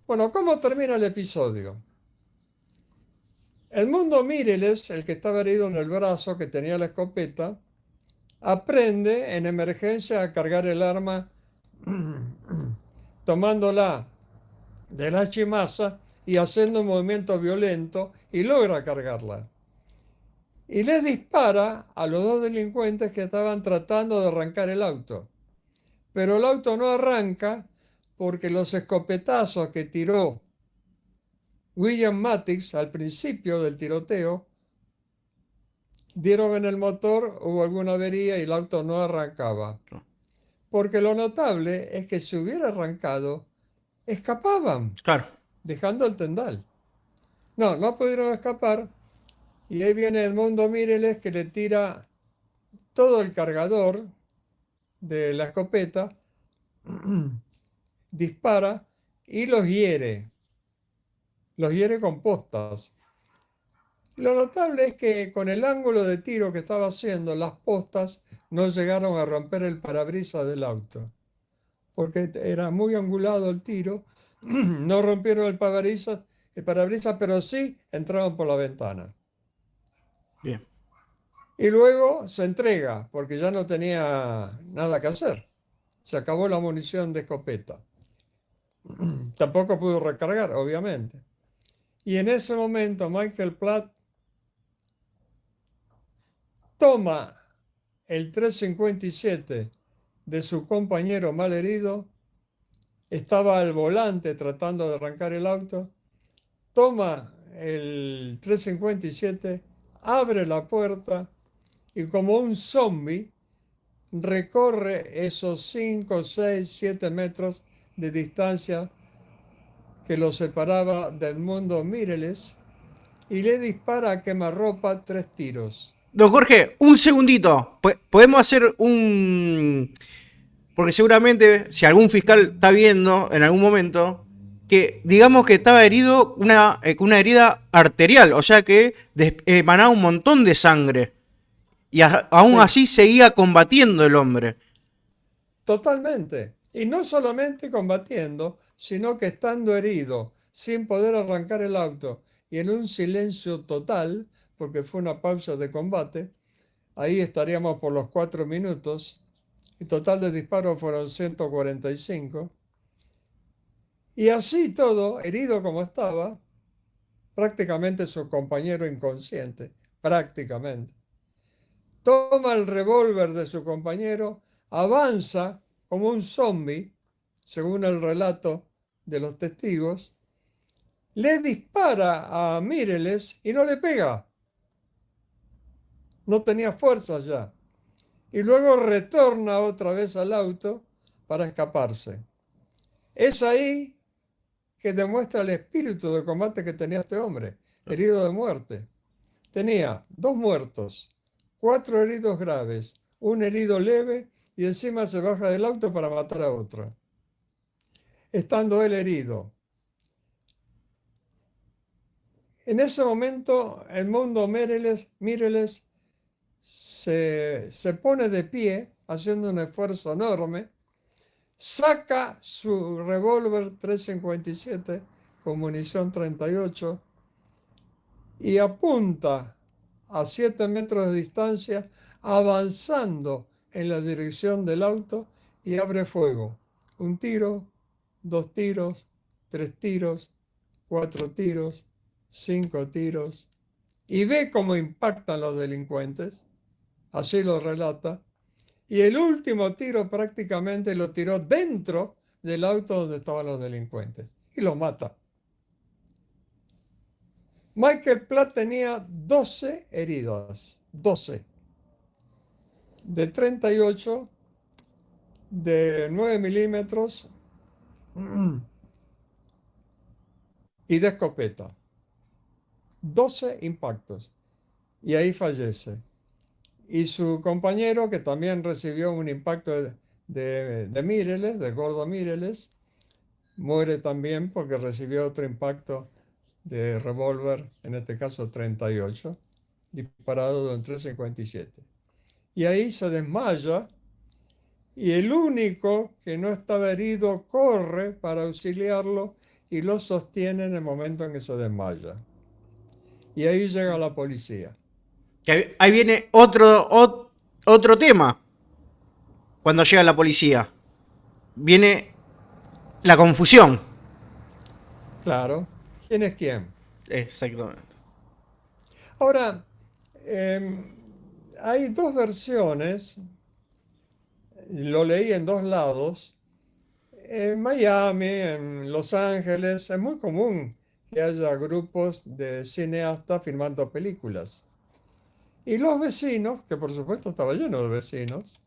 Bueno, ¿cómo termina el episodio? El mundo Mireles, el que estaba herido en el brazo, que tenía la escopeta, aprende en emergencia a cargar el arma tomándola de la chimasa y haciendo un movimiento violento y logra cargarla. Y le dispara a los dos delincuentes que estaban tratando de arrancar el auto. Pero el auto no arranca porque los escopetazos que tiró William Matix al principio del tiroteo dieron en el motor, hubo alguna avería y el auto no arrancaba. Porque lo notable es que si hubiera arrancado, escapaban, Claro. dejando el tendal. No, no pudieron escapar y ahí viene Edmundo Mireles que le tira todo el cargador de la escopeta, dispara y los hiere con postas. Lo notable es que con el ángulo de tiro que estaba haciendo, las postas no llegaron a romper el parabrisas del auto, porque era muy angulado el tiro, no rompieron el parabrisas, pero sí entraron por la ventana. Bien. Y luego se entrega, porque ya no tenía nada que hacer. Se acabó la munición de escopeta. Tampoco pudo recargar, obviamente. Y en ese momento Michael Platt toma el 357 de su compañero malherido, estaba al volante tratando de arrancar el auto, toma el 357, abre la puerta y como un zombie recorre esos 5, 6, 7 metros de distancia que lo separaba de Edmundo Mireles y le dispara a quemarropa 3 tiros. Don Jorge, un segundito. Podemos hacer un... Porque seguramente, si algún fiscal está viendo en algún momento, que digamos que estaba herido con una herida arterial, o sea que emanaba un montón de sangre. Y aún Sí, así seguía combatiendo el hombre. totalmente. Y no solamente combatiendo, sino que estando herido, sin poder arrancar el auto y en un silencio total, porque fue una pausa de combate, ahí estaríamos por los 4 minutos, y total de disparos fueron 145. Y así todo, herido como estaba, prácticamente su compañero inconsciente, prácticamente. Toma el revólver de su compañero, avanza como un zombie, según el relato de los testigos, le dispara a Mireles y no le pega. No tenía fuerza ya. Y luego retorna otra vez al auto para escaparse. Es ahí que demuestra el espíritu de combate que tenía este hombre, herido de muerte. Tenía 2 muertos, 4 heridos graves, un herido leve y encima se baja del auto para matar a otro, estando él herido. En ese momento, Edmundo Mireles se pone de pie, haciendo un esfuerzo enorme, saca su revólver 357 con munición 38 y apunta a 7 metros de distancia, avanzando en la dirección del auto y abre fuego. Un tiro, 2 tiros, 3 tiros, 4 tiros, 5 tiros. Y ve cómo impactan los delincuentes, así lo relata. Y el último tiro prácticamente lo tiró dentro del auto donde estaban los delincuentes y lo mata. Michael Platt tenía 12 heridas, 12, de 38, de 9 milímetros y de escopeta. 12 impactos y ahí fallece. Y su compañero, que también recibió un impacto de Mireles, de Gordo Mireles, muere también porque recibió otro impacto de revólver, en este caso 38, disparado en 357. y ahí se desmaya y el único que no estaba herido corre para auxiliarlo y lo sostiene en el momento en que se desmaya. Y ahí llega la policía. Que ahí viene otro tema cuando llega la policía. Viene la confusión. Claro, ¿quién es quién? Exactamente. Ahora, hay dos versiones, lo leí en dos lados. En Miami, en Los Ángeles, es muy común que haya grupos de cineastas filmando películas. Y los vecinos, que por supuesto estaba lleno de vecinos,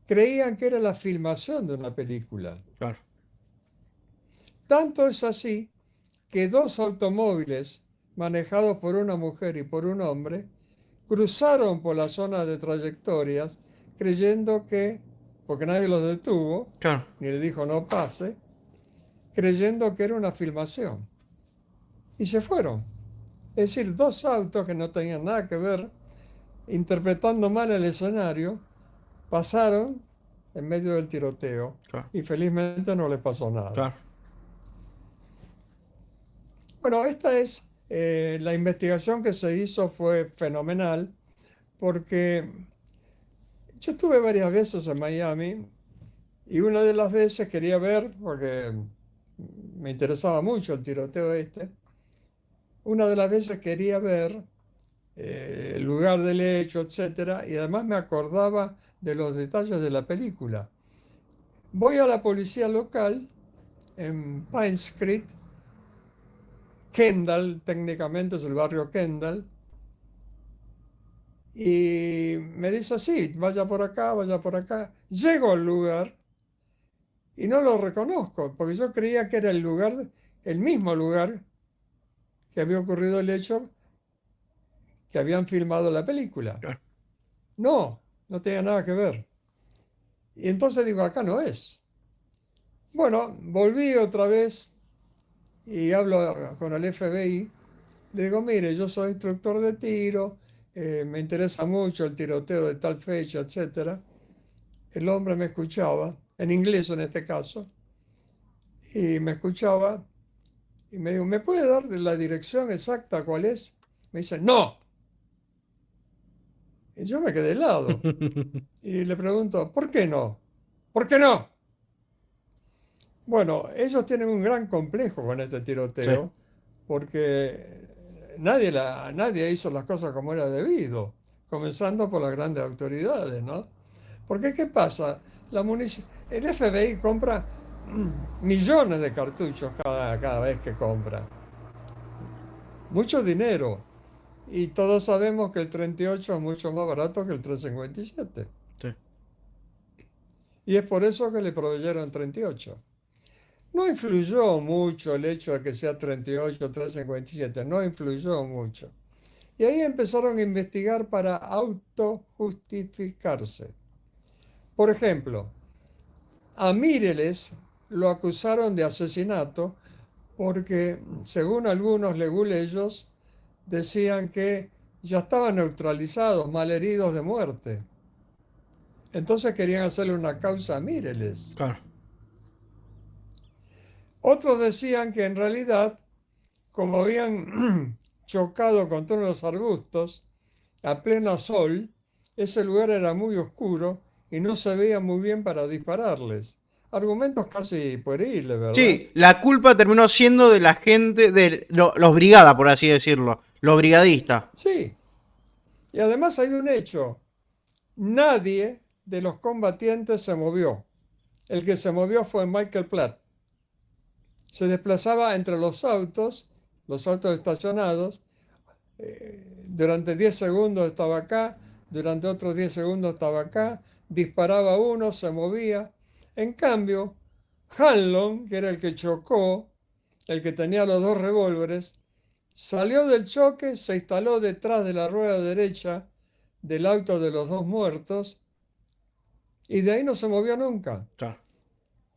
creían que era la filmación de una película. Claro. Tanto es así que dos automóviles manejados por una mujer y por un hombre cruzaron por la zona de trayectorias creyendo que, porque nadie los detuvo, Claro. ni le dijo no pase, creyendo que era una filmación. Y se fueron. Es decir, dos autos que no tenían nada que ver, interpretando mal el escenario, pasaron en medio del tiroteo Claro. y felizmente no les pasó nada. Claro. Bueno, esta es la investigación que se hizo, fue fenomenal porque yo estuve varias veces en Miami y una de las veces quería ver, porque me interesaba mucho el tiroteo este, una de las veces quería ver el lugar del hecho, etcétera, y además me acordaba de los detalles de la película. Voy a la policía local en Pine Street, Kendall, técnicamente es el barrio Kendall, y me dice, sí, vaya por acá, vaya por acá. Llego al lugar y no lo reconozco, porque yo creía que era el lugar, el mismo lugar que había ocurrido el hecho, que habían filmado la película. Claro. No, no tenía nada que ver. Y entonces digo, acá no es. Bueno, volví otra vez y hablo con el FBI. Le digo, mire, yo soy instructor de tiro, me interesa mucho el tiroteo de tal fecha, etc. El hombre me escuchaba, en inglés en este caso, y me escuchaba y me dijo, ¿me puede dar la dirección exacta cuál es? Me dice, no. Y yo me quedé helado y le pregunto, ¿por qué no? ¿Por qué no? Bueno, ellos tienen un gran complejo con este tiroteo, Sí. porque nadie hizo las cosas como era debido, comenzando por las grandes autoridades, ¿no? Porque ¿qué pasa? El FBI compra millones de cartuchos cada vez que compra. Mucho dinero. Y todos sabemos que el 38 es mucho más barato que el 357. Sí. Y es por eso que le proveyeron 38. No influyó mucho el hecho de que sea 38 o 357, no influyó mucho. Y ahí empezaron a investigar para autojustificarse. Por ejemplo, a Mireles lo acusaron de asesinato porque, según algunos leguleyos, decían que ya estaban neutralizados, malheridos de muerte. Entonces querían hacerle una causa a Mireles. Claro. Otros decían que en realidad, como habían chocado contra unos arbustos a pleno sol, ese lugar era muy oscuro y no se veía muy bien para dispararles. Argumentos casi pueriles, ¿verdad? Sí, la culpa terminó siendo de la gente, de los brigadas, por así decirlo. Los brigadistas. Sí. Y además hay un hecho. Nadie de los combatientes se movió. El que se movió fue Michael Platt. Se desplazaba entre los autos estacionados. Durante 10 segundos estaba acá, durante otros 10 segundos estaba acá, disparaba uno, se movía. En cambio, Hanlon, que era el que chocó, el que tenía los dos revólveres, salió del choque, se instaló detrás de la rueda derecha del auto de los dos muertos y de ahí no se movió nunca. Claro.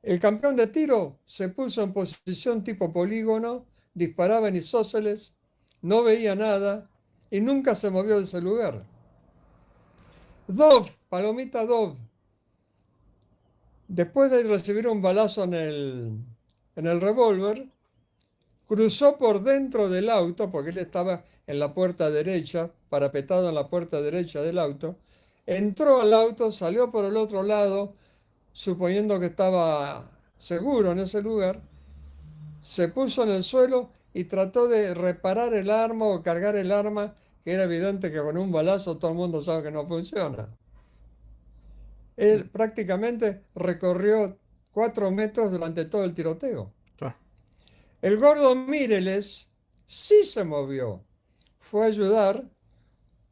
El campeón de tiro se puso en posición tipo polígono, disparaba en isósceles, no veía nada y nunca se movió de ese lugar. Dove, palomita Dove. Después de recibir un balazo en el revólver, cruzó por dentro del auto, porque él estaba en la puerta derecha, parapetado en la puerta derecha del auto, entró al auto, salió por el otro lado, suponiendo que estaba seguro en ese lugar, se puso en el suelo y trató de reparar el arma o cargar el arma, que era evidente que con un balazo todo el mundo sabe que no funciona. Él prácticamente recorrió 4 metros durante todo el tiroteo. Claro. El gordo Mireles sí se movió. Fue a ayudar,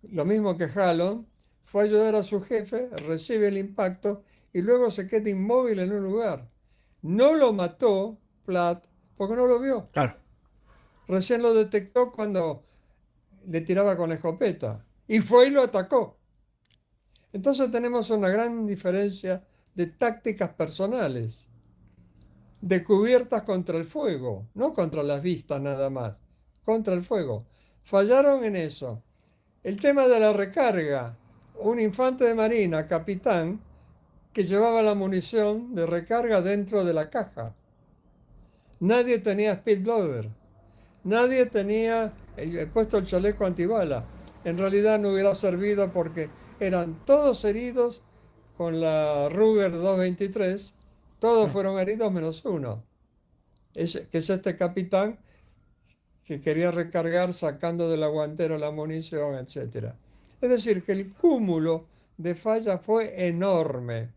lo mismo que Hallon, fue a ayudar a su jefe, recibe el impacto y luego se queda inmóvil en un lugar. No lo mató Platt porque no lo vio. Claro. Recién lo detectó cuando le tiraba con la escopeta y fue y lo atacó. Entonces tenemos una gran diferencia de tácticas personales, de cubiertas contra el fuego, no contra las vistas nada más, contra el fuego. Fallaron en eso. El tema de la recarga, un infante de marina, capitán, que llevaba la munición de recarga dentro de la caja. Nadie tenía speed loader, nadie tenía puesto el chaleco antibala. En realidad no hubiera servido porque eran todos heridos con la Ruger 223, todos fueron heridos menos uno, que es este capitán que quería recargar sacando del aguantero la munición, etc. Es decir, que el cúmulo de fallas fue enorme.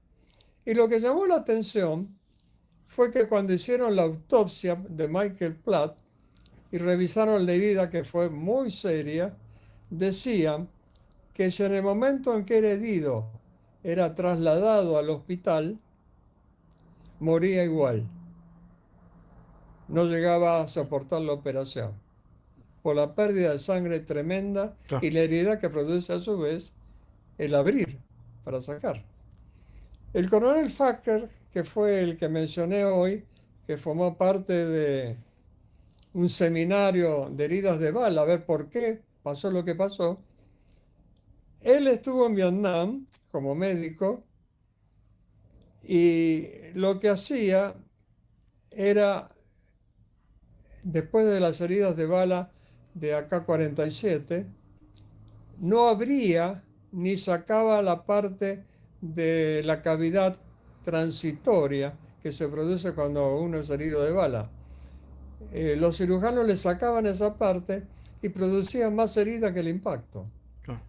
Y lo que llamó la atención fue que cuando hicieron la autopsia de Michael Platt y revisaron la herida, que fue muy seria, decían que si en el momento en que el herido era trasladado al hospital, moría igual. No llegaba a soportar la operación por la pérdida de sangre tremenda Claro. y la herida que produce a su vez el abrir para sacar. El coronel Facker, que fue el que mencioné hoy, que formó parte de un seminario de heridas de bala, a ver por qué pasó lo que pasó, él estuvo en Vietnam como médico y lo que hacía era, después de las heridas de bala de AK-47, no abría ni sacaba la parte de la cavidad transitoria que se produce cuando uno es herido de bala. Los cirujanos le sacaban esa parte y producían más herida que el impacto. Claro.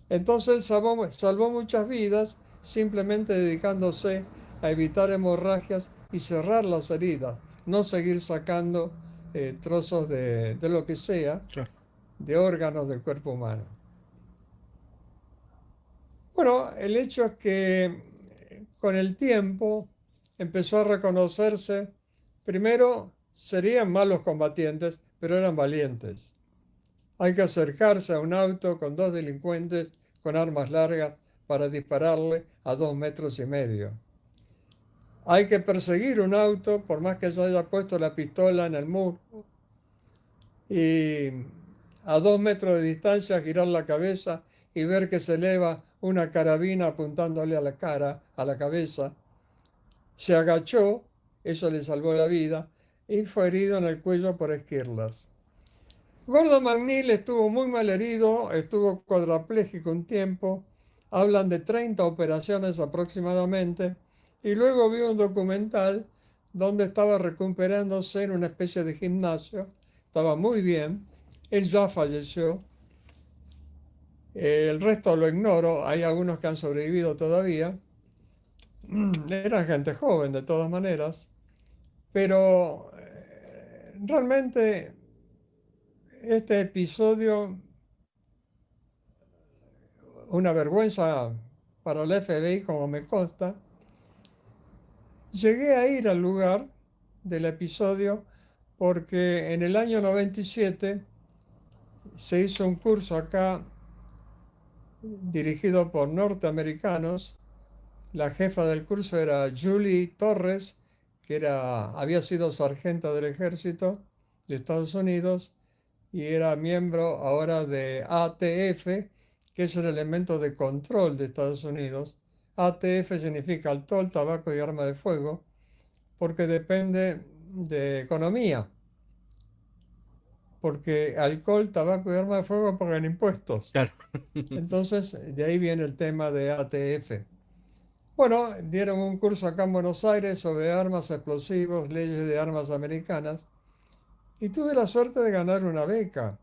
Entonces él salvó muchas vidas simplemente dedicándose a evitar hemorragias y cerrar las heridas, no seguir sacando trozos de lo que sea, Claro. de órganos del cuerpo humano. Bueno, el hecho es que con el tiempo empezó a reconocerse, primero serían malos combatientes, pero eran valientes. Hay que acercarse a un auto con dos delincuentes con armas largas para dispararle a 2,5 metros. Hay que perseguir un auto, por más que se haya puesto la pistola en el muro, y a 2 metros de distancia girar la cabeza y ver que se eleva una carabina apuntándole a la cara, a la cabeza. Se agachó, eso le salvó la vida, y fue herido en el cuello por esquirlas. Gordon McNeil estuvo muy mal herido, estuvo cuadraplégico un tiempo, hablan de 30 operaciones aproximadamente, y luego vi un documental donde estaba recuperándose en una especie de gimnasio, estaba muy bien, él ya falleció, el resto lo ignoro, hay algunos que han sobrevivido todavía, era gente joven de todas maneras, pero realmente este episodio, una vergüenza para el FBI, como me consta. Llegué a ir al lugar del episodio porque en el año 97 se hizo un curso acá dirigido por norteamericanos. La jefa del curso era Julie Torres, que había sido sargento del ejército de Estados Unidos y era miembro ahora de ATF, que es el elemento de control de Estados Unidos. ATF significa alcohol, tabaco y arma de fuego, porque depende de economía, porque alcohol, tabaco y arma de fuego pagan impuestos. Claro. Entonces, de ahí viene el tema de ATF. Bueno, dieron un curso acá en Buenos Aires sobre armas, explosivos, leyes de armas americanas, y tuve la suerte de ganar una beca.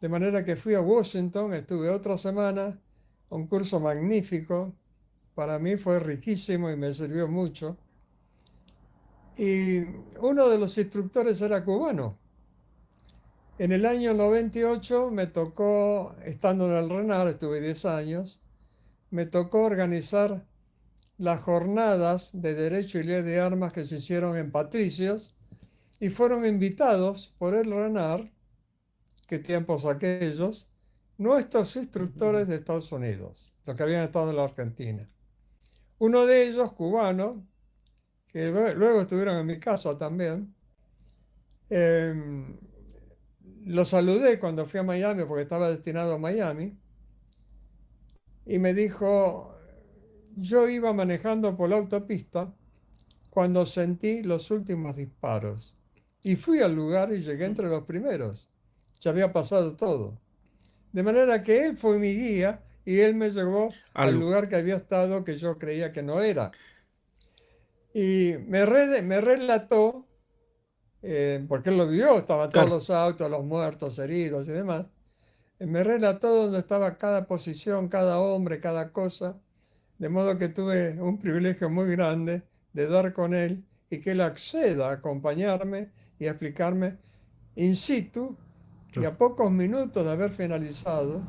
De manera que fui a Washington, estuve otra semana, un curso magnífico, para mí fue riquísimo y me sirvió mucho. Y uno de los instructores era cubano. En el año 98 me tocó, estando en el RENAR, estuve 10 años, me tocó organizar las jornadas de Derecho y Ley de Armas que se hicieron en Patricios y fueron invitados por el RENAR, qué tiempos aquellos, nuestros instructores de Estados Unidos, los que habían estado en la Argentina. Uno de ellos, cubano, que luego estuvieron en mi casa también, lo saludé cuando fui a Miami, porque estaba destinado a Miami, y me dijo, yo iba manejando por la autopista cuando sentí los últimos disparos, y fui al lugar y llegué entre los primeros. Ya había pasado todo. De manera que él fue mi guía y él me llevó al lugar que había estado que yo creía que no era. Y me relató, porque él lo vio, estaban todos los autos, los muertos, heridos y demás. Me relató dónde estaba cada posición, cada hombre, cada cosa. De modo que tuve un privilegio muy grande de dar con él y que él acceda a acompañarme y a explicarme in situ y a pocos minutos de haber finalizado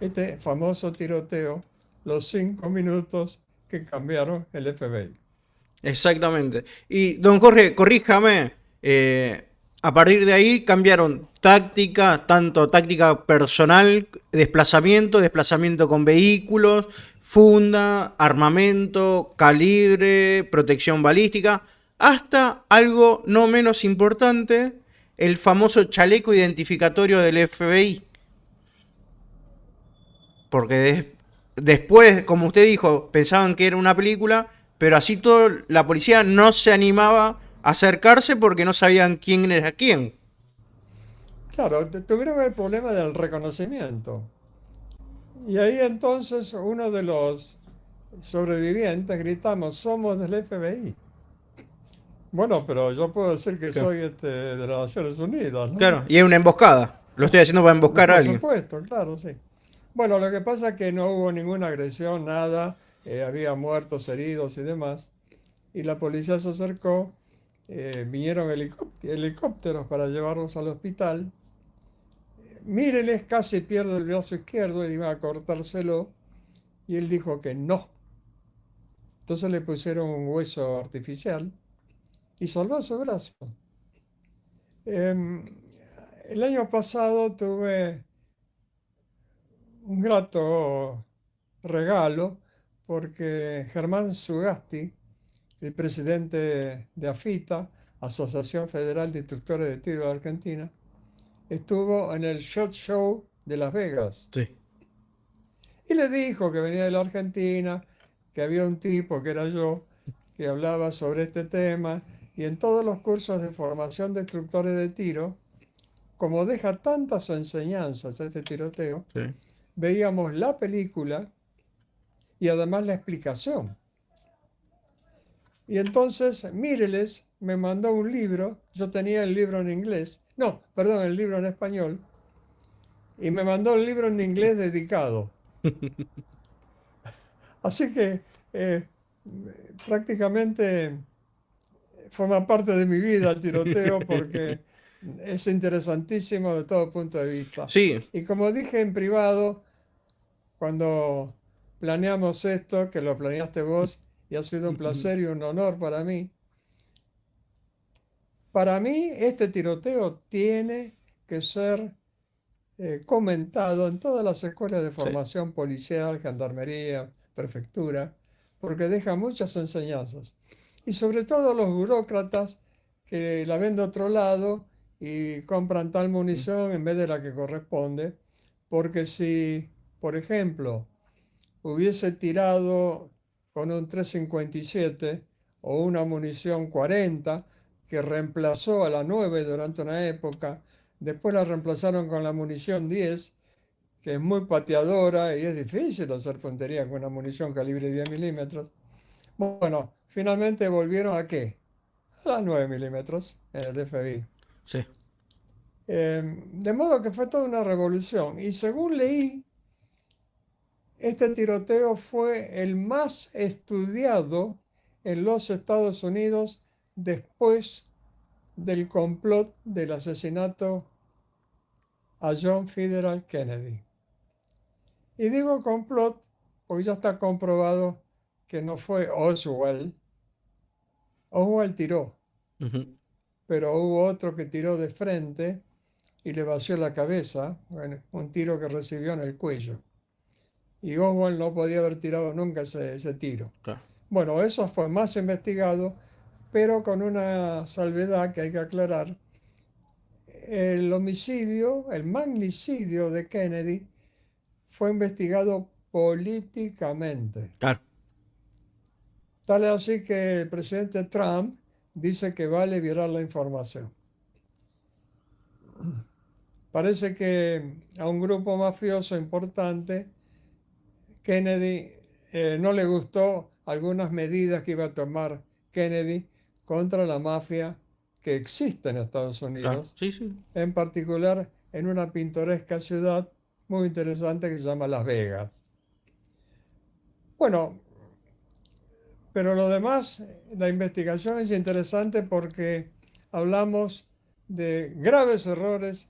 este famoso tiroteo, los 5 minutos que cambiaron el FBI. Exactamente. Y don Jorge, corríjame, a partir de ahí cambiaron táctica, tanto táctica personal, desplazamiento con vehículos, funda, armamento, calibre, protección balística, hasta algo no menos importante, el famoso chaleco identificatorio del FBI. Porque después, como usted dijo, pensaban que era una película, pero así todo la policía no se animaba a acercarse porque no sabían quién era quién. Claro, tuvieron el problema del reconocimiento. Y ahí entonces uno de los sobrevivientes gritamos, somos del FBI. Bueno, pero yo puedo decir que Claro. soy de las Naciones Unidas, ¿no? Claro, y es una emboscada. Lo estoy haciendo para emboscar a Por alguien. supuesto, claro, sí. Bueno, lo que pasa es que no hubo ninguna agresión, nada, había muertos, heridos y demás. Y la policía se acercó, vinieron helicópteros para llevarlos al hospital. Míreles, casi pierde el brazo izquierdo, él iba a cortárselo y él dijo que no. Entonces le pusieron un hueso artificial y salvó su brazo. El año pasado tuve un grato regalo porque Germán Sugasti, el presidente de AFITA, Asociación Federal de Instructores de Tiro de Argentina, estuvo en el SHOT Show de Las Vegas. Sí. Y le dijo que venía de la Argentina, que había un tipo que era yo, que hablaba sobre este tema, y en todos los cursos de formación de instructores de tiro, como deja tantas enseñanzas este tiroteo, Sí. veíamos la película y además la explicación. Y entonces Mireles me mandó un libro, yo tenía el libro en inglés, no, perdón, el libro en español, y me mandó el libro en inglés dedicado. Así que prácticamente forma parte de mi vida el tiroteo porque es interesantísimo de todo punto de vista. Sí. Y como dije en privado, cuando planeamos esto, que lo planeaste vos, y ha sido un placer y un honor para mí este tiroteo tiene que ser comentado en todas las escuelas de formación policial, gendarmería, prefectura, porque deja muchas enseñanzas. Y sobre todo los burócratas que la ven de otro lado y compran tal munición en vez de la que corresponde, porque si por ejemplo, hubiese tirado con un 357 o una munición 40 que reemplazó a la 9 durante una época, después la reemplazaron con la munición 10, que es muy pateadora y es difícil hacer puntería con una munición calibre 10 milímetros. Bueno, finalmente volvieron ¿a qué? A las 9 milímetros en el FBI. Sí. De modo que fue toda una revolución. Y según leí, este tiroteo fue el más estudiado en los Estados Unidos después del complot del asesinato a John Fitzgerald Kennedy. Y digo complot porque ya está comprobado que no fue Oswald. Oswald tiró, pero hubo otro que tiró de frente y le vació la cabeza, bueno, un tiro que recibió en el cuello. Y Oswald no podía haber tirado nunca ese tiro. Claro. Bueno, eso fue más investigado, pero con una salvedad que hay que aclarar. El homicidio, el magnicidio de Kennedy fue investigado políticamente. Claro. Tal es así que el presidente Trump dice que va a liberar la información. Parece que a un grupo mafioso importante, Kennedy no le gustó algunas medidas que iba a tomar Kennedy contra la mafia que existe en Estados Unidos, Claro. Sí, sí. en particular en una pintoresca ciudad muy interesante que se llama Las Vegas. Bueno, pero lo demás, la investigación es interesante porque hablamos de graves errores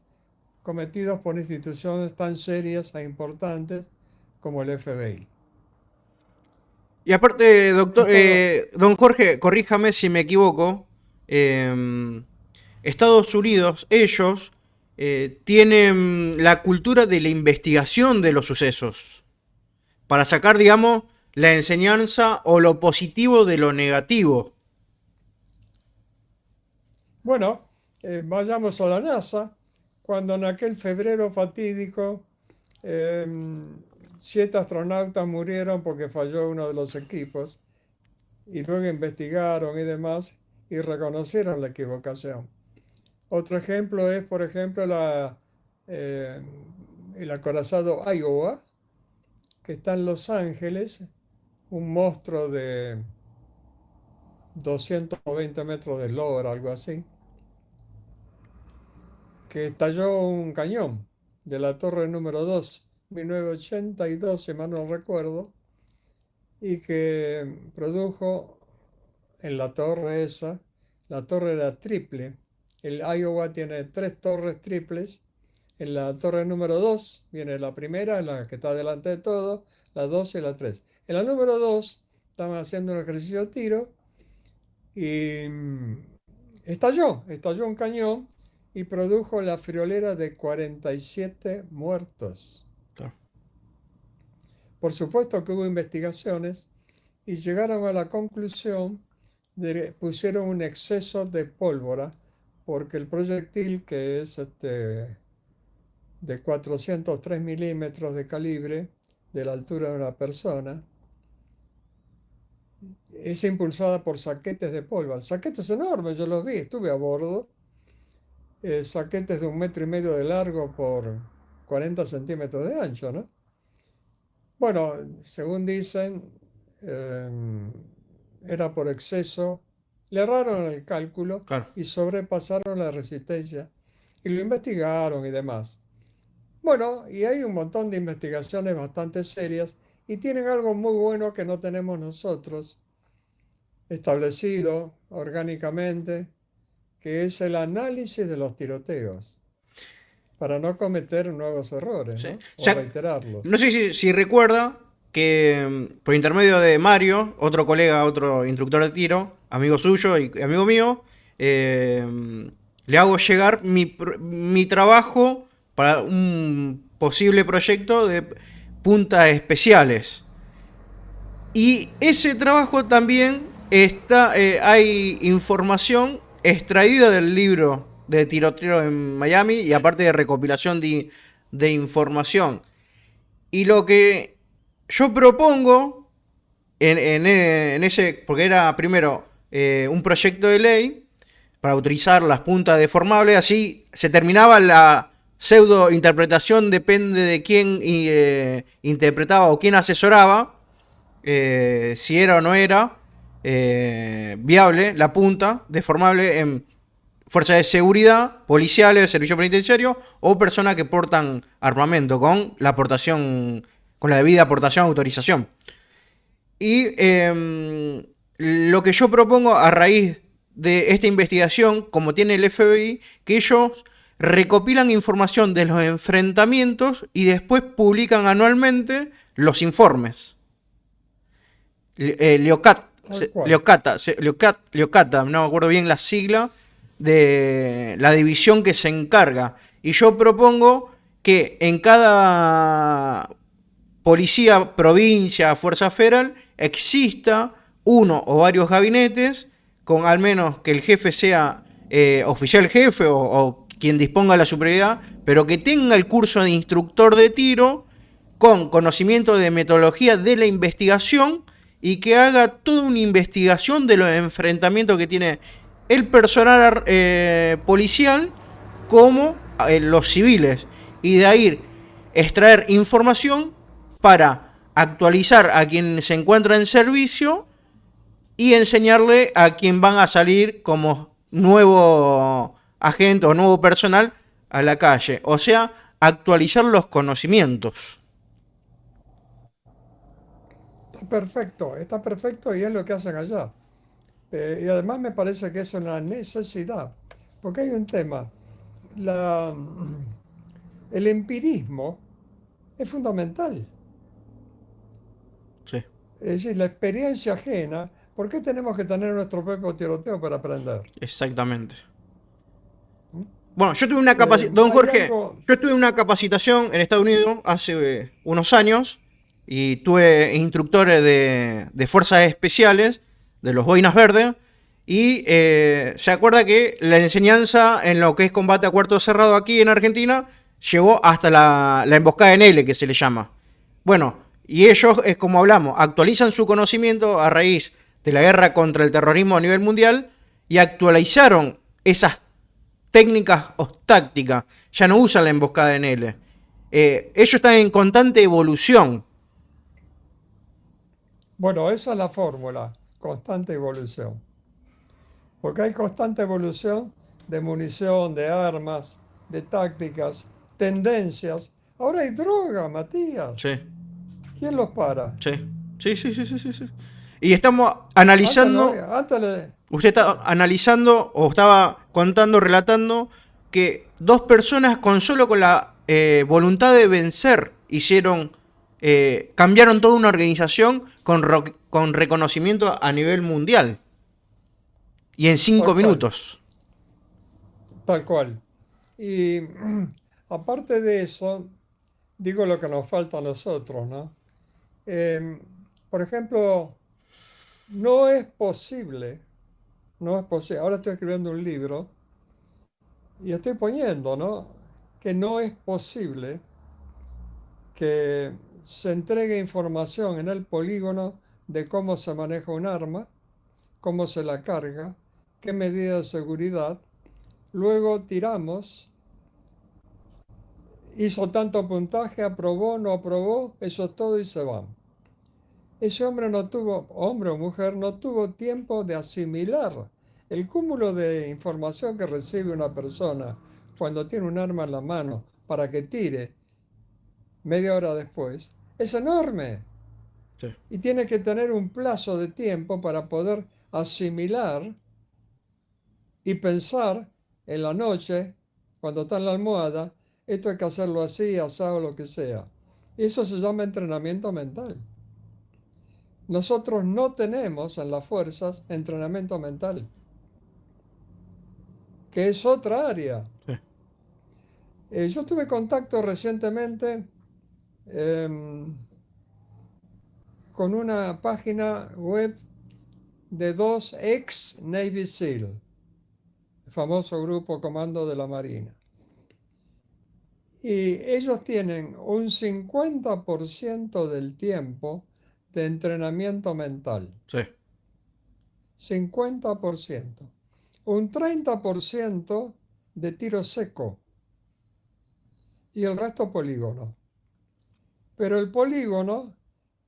cometidos por instituciones tan serias e importantes como el FBI. Y aparte, doctor, don Jorge, corríjame si me equivoco. Estados Unidos, ellos tienen la cultura de la investigación de los sucesos para sacar, digamos, la enseñanza o lo positivo de lo negativo. Bueno, vayamos a la NASA, cuando en aquel febrero fatídico 7 astronautas murieron porque falló uno de los equipos y luego investigaron y demás y reconocieron la equivocación. Otro ejemplo es, por ejemplo, el acorazado Iowa, que está en Los Ángeles, un monstruo de 220 metros de eslora, algo así, que estalló un cañón de la torre número 2, 1982, si mal no recuerdo, y que produjo en la torre esa, la torre era triple. El Iowa tiene 3 torres triples. En la torre número 2 viene la primera, la que está delante de todo, la 2 y la 3. En la número 2 estaban haciendo un ejercicio de tiro y estalló un cañón y produjo la friolera de 47 muertos. Claro. Por supuesto que hubo investigaciones y llegaron a la conclusión de que pusieron un exceso de pólvora porque el proyectil, que es de 403 milímetros de calibre, de la altura de una persona, es impulsada por saquetes de pólvora. Saquetes enormes, yo los vi, estuve a bordo. Saquetes de 1,5 metros de largo por 40 centímetros de ancho, ¿no? Bueno, según dicen, era por exceso. Le erraron el cálculo Claro. y sobrepasaron la resistencia. Y lo investigaron y demás. Bueno, y hay un montón de investigaciones bastante serias y tienen algo muy bueno que no tenemos nosotros establecido orgánicamente, que es el análisis de los tiroteos, para no cometer nuevos errores, Sí. ¿no? O O sea, reiterarlos. no sé si recuerda que por intermedio de Mario, otro colega, otro instructor de tiro, amigo suyo y amigo mío, le hago llegar mi trabajo para un posible proyecto de puntas especiales. Y ese trabajo también está, hay información extraída del libro de tiroteo en Miami y aparte de recopilación de información. Y lo que yo propongo en ese, porque era primero un proyecto de ley para autorizar las puntas deformables, así se terminaba la pseudo interpretación, depende de quién interpretaba o quién asesoraba, si era o no era viable la punta deformable en fuerzas de seguridad, policiales, servicio penitenciario o personas que portan armamento con la aportación, con la debida aportación, autorización. Y lo que yo propongo a raíz de esta investigación, como tiene el FBI, que ellos recopilan información de los enfrentamientos y después publican anualmente los informes. Tal cual. Leocata, no me acuerdo bien la sigla de la división que se encarga. Y yo propongo que en cada policía, provincia, fuerza federal, exista uno o varios gabinetes, con al menos que el jefe sea oficial jefe o quien disponga la superioridad, pero que tenga el curso de instructor de tiro con conocimiento de metodología de la investigación y que haga toda una investigación de los enfrentamientos que tiene el personal policial como los civiles, y de ahí extraer información para actualizar a quien se encuentra en servicio y enseñarle a quien van a salir como nuevo agente o nuevo personal a la calle. O sea, actualizar los conocimientos. Está perfecto y es lo que hacen allá. Y además me parece que es una necesidad, porque hay un tema. La, el empirismo es fundamental. Sí, Es decir, la experiencia ajena. ¿Por qué tenemos que tener nuestro propio tiroteo para aprender? exactamente. ¿Mm? Bueno, yo tuve una capacitación, don Hay Jorge, algo, yo tuve una capacitación en Estados Unidos hace unos años y tuve instructores de fuerzas especiales, de los Boinas Verdes, y se acuerda que la enseñanza en lo que es combate a cuarto cerrado aquí en Argentina llegó hasta la emboscada en L, que se le llama. Bueno, y ellos, es como hablamos, actualizan su conocimiento a raíz de la guerra contra el terrorismo a nivel mundial y actualizaron esas técnicas o tácticas, ya no usan la emboscada en L. Ellos están en constante evolución. bueno, esa es la fórmula, constante evolución. Porque hay constante evolución de munición, de armas, de tácticas, tendencias. Ahora hay droga, Sí, Matías. ¿Quién los para? sí, sí. Y estamos Antes no analizando, había, antes le- usted está analizando o estaba contando, relatando que dos personas con la voluntad de vencer hicieron, cambiaron toda una organización con reconocimiento a nivel mundial. Y en cinco tal cual, minutos. tal cual. Y aparte de eso, digo lo que nos falta a nosotros, ¿no? Eh, por ejemplo, no es posible, no es posible. Ahora estoy escribiendo un libro y estoy poniendo, ¿no? Que no es posible que se entregue información en el polígono de cómo se maneja un arma, cómo se la carga, qué medidas de seguridad. Luego tiramos, hizo tanto puntaje, aprobó, no aprobó, eso es todo y se van. Ese hombre no tuvo, hombre o mujer, no tuvo tiempo de asimilar el cúmulo de información que recibe una persona cuando tiene un arma en la mano para que tire media hora después. Es enorme. Sí. Y tiene que tener un plazo de tiempo para poder asimilar y pensar en la noche, cuando está en la almohada, esto hay que hacerlo así, asado, lo que sea. Eso se llama entrenamiento mental. Nosotros no tenemos en las fuerzas entrenamiento mental, que es otra área. Sí. Yo tuve contacto recientemente eh, con una página web de dos ex Navy SEAL, el famoso grupo Comando de la Marina. Y ellos tienen un 50% del tiempo de entrenamiento mental. Sí. 50%. Un 30% de tiro seco y el resto polígono. Pero el polígono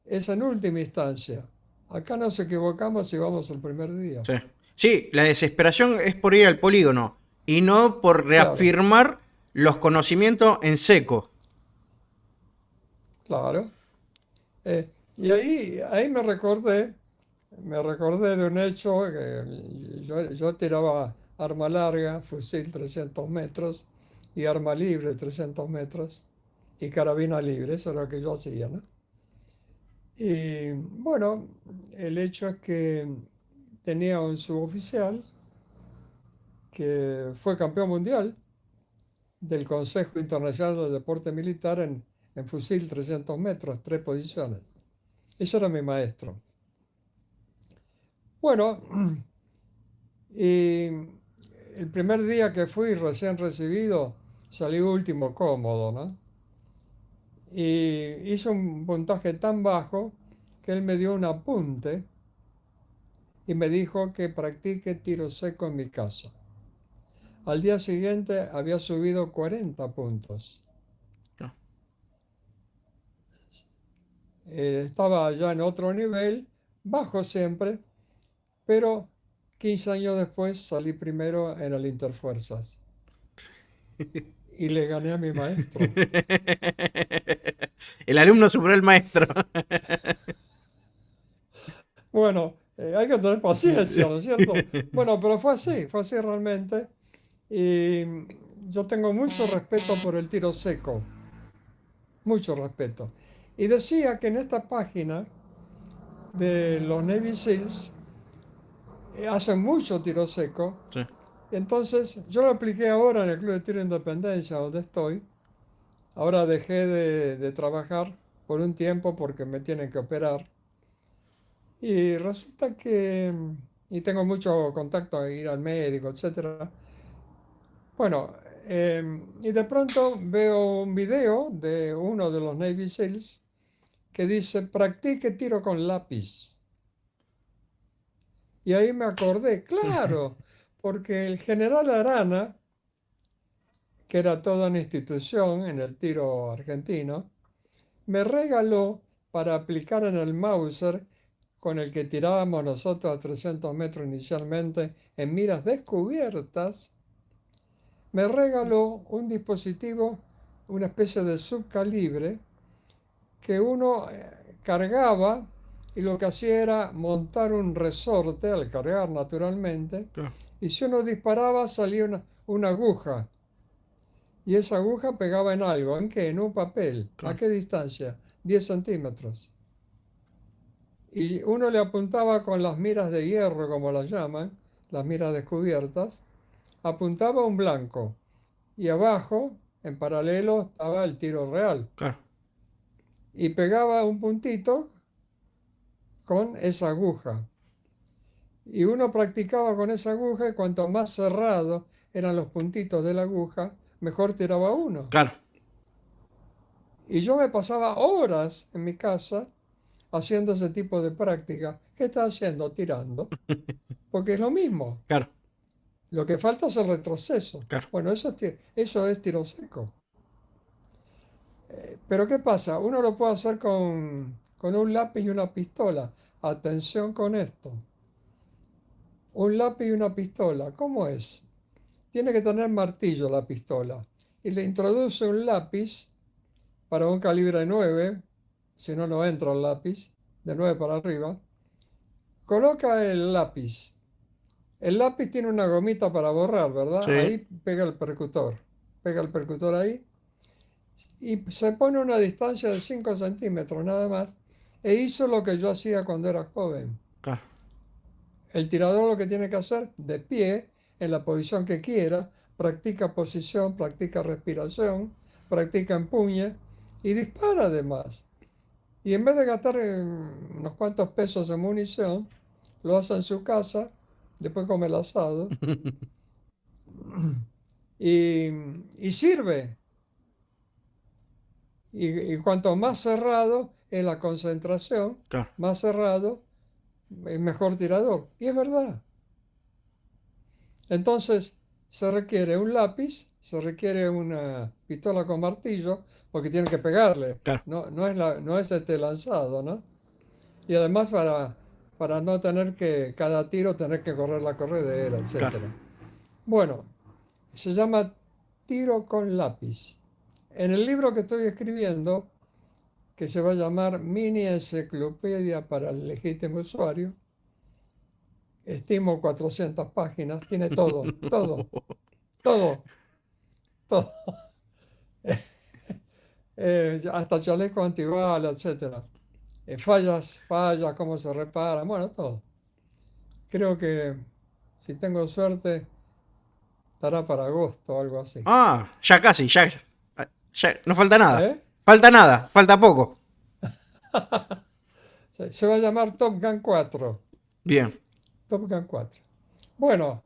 es en última instancia. Acá nos equivocamos si vamos el primer día. Sí. Sí, la desesperación es por ir al polígono y no por Claro, reafirmar los conocimientos en seco. claro. Y ahí me recordé de un hecho que yo tiraba arma larga, fusil 300 metros y arma libre 300 metros y carabina libre, eso es lo que yo hacía, ¿no? Y bueno, el hecho es que tenía un suboficial que fue campeón mundial del Consejo Internacional de Deporte Militar en fusil 300 metros, tres posiciones. Ese era mi maestro. Bueno, y el primer día que fui recién recibido, salí último cómodo, ¿no? Y hice un puntaje tan bajo que él me dio un apunte y me dijo que practique tiro seco en mi casa. Al día siguiente había subido 40 puntos. No. Estaba ya en otro nivel, bajo siempre, pero 15 años después salí primero en el Interfuerzas y le gané a mi maestro. El alumno superó al maestro. Bueno, hay que tener paciencia, ¿no es cierto? Bueno, pero fue así realmente. Y yo tengo mucho respeto por el tiro seco, mucho respeto. Y decía que en esta página de los Navy SEALs hacen mucho tiro seco. Sí. Entonces yo lo apliqué ahora en el Club de Tiro Independencia, donde estoy. Ahora dejé de trabajar por un tiempo porque me tienen que operar. Y resulta que, y tengo mucho contacto a ir al médico, etcétera. Bueno, y de pronto veo un video de uno de los Navy SEALs que dice, practique tiro con lápiz. Y ahí me acordé, claro, porque el general Arana, que era toda una institución en el tiro argentino, me regaló para aplicar en el Mauser con el que tirábamos nosotros a 300 metros inicialmente en miras descubiertas, me regaló un dispositivo, una especie de subcalibre, que uno cargaba y lo que hacía era montar un resorte al cargar naturalmente, Claro, y si uno disparaba salía una aguja, y esa aguja pegaba en algo. ¿En qué? En un papel. ¿A claro. qué distancia? 10 centímetros. Y uno le apuntaba con las miras de hierro, como las llaman, las miras descubiertas, apuntaba un blanco y abajo, en paralelo, estaba el tiro real. Claro. Y pegaba un puntito con esa aguja. Y uno practicaba con esa aguja y cuanto más cerrados eran los puntitos de la aguja, mejor tiraba uno. Claro. Y yo me pasaba horas en mi casa haciendo ese tipo de práctica. ¿Qué está haciendo? Tirando. Porque es lo mismo. Claro. Lo que falta es el retroceso. Claro. Bueno, eso es tiro seco. Pero ¿qué pasa? Uno lo puede hacer con un lápiz y una pistola. Atención con esto. Un lápiz y una pistola. ¿Cómo es? Tiene que tener martillo la pistola. Y le introduce un lápiz para un calibre 9, si no, no entra el lápiz, de 9 para arriba. Coloca el lápiz. El lápiz tiene una gomita para borrar, ¿verdad? Sí. Ahí pega el percutor. Pega el percutor ahí y se pone a una distancia de 5 centímetros nada más. E hizo lo que yo hacía cuando era joven. Claro. El tirador lo que tiene que hacer, de pie, en la posición que quiera, practica posición, practica respiración, practica empuñe y dispara además. Y en vez de gastar unos cuantos pesos en munición, lo hace en su casa, después come el asado y, y sirve. Y cuanto más cerrado es la concentración, Claro, más cerrado es mejor tirador. Y es verdad. Entonces se requiere un lápiz, se requiere una pistola con martillo, porque tiene que pegarle. claro, No es este lanzado, ¿no? Y además para no tener que, cada tiro, tener que correr la corredera, claro. etcétera. Bueno, se llama tiro con lápiz. En el libro que estoy escribiendo, que se va a llamar Mini Enciclopedia para el Legítimo Usuario, estimo 400 páginas, tiene todo, todo, todo, todo. Hasta chaleco antibalas, etcétera. Fallas, cómo se repara, bueno, todo. Creo que si tengo suerte, estará para agosto o algo así. Ah, ya casi, ya no falta nada. ¿Eh? Falta nada, falta poco. Se va a llamar Top Gun 4. Bien, Top Gun 4. Bueno,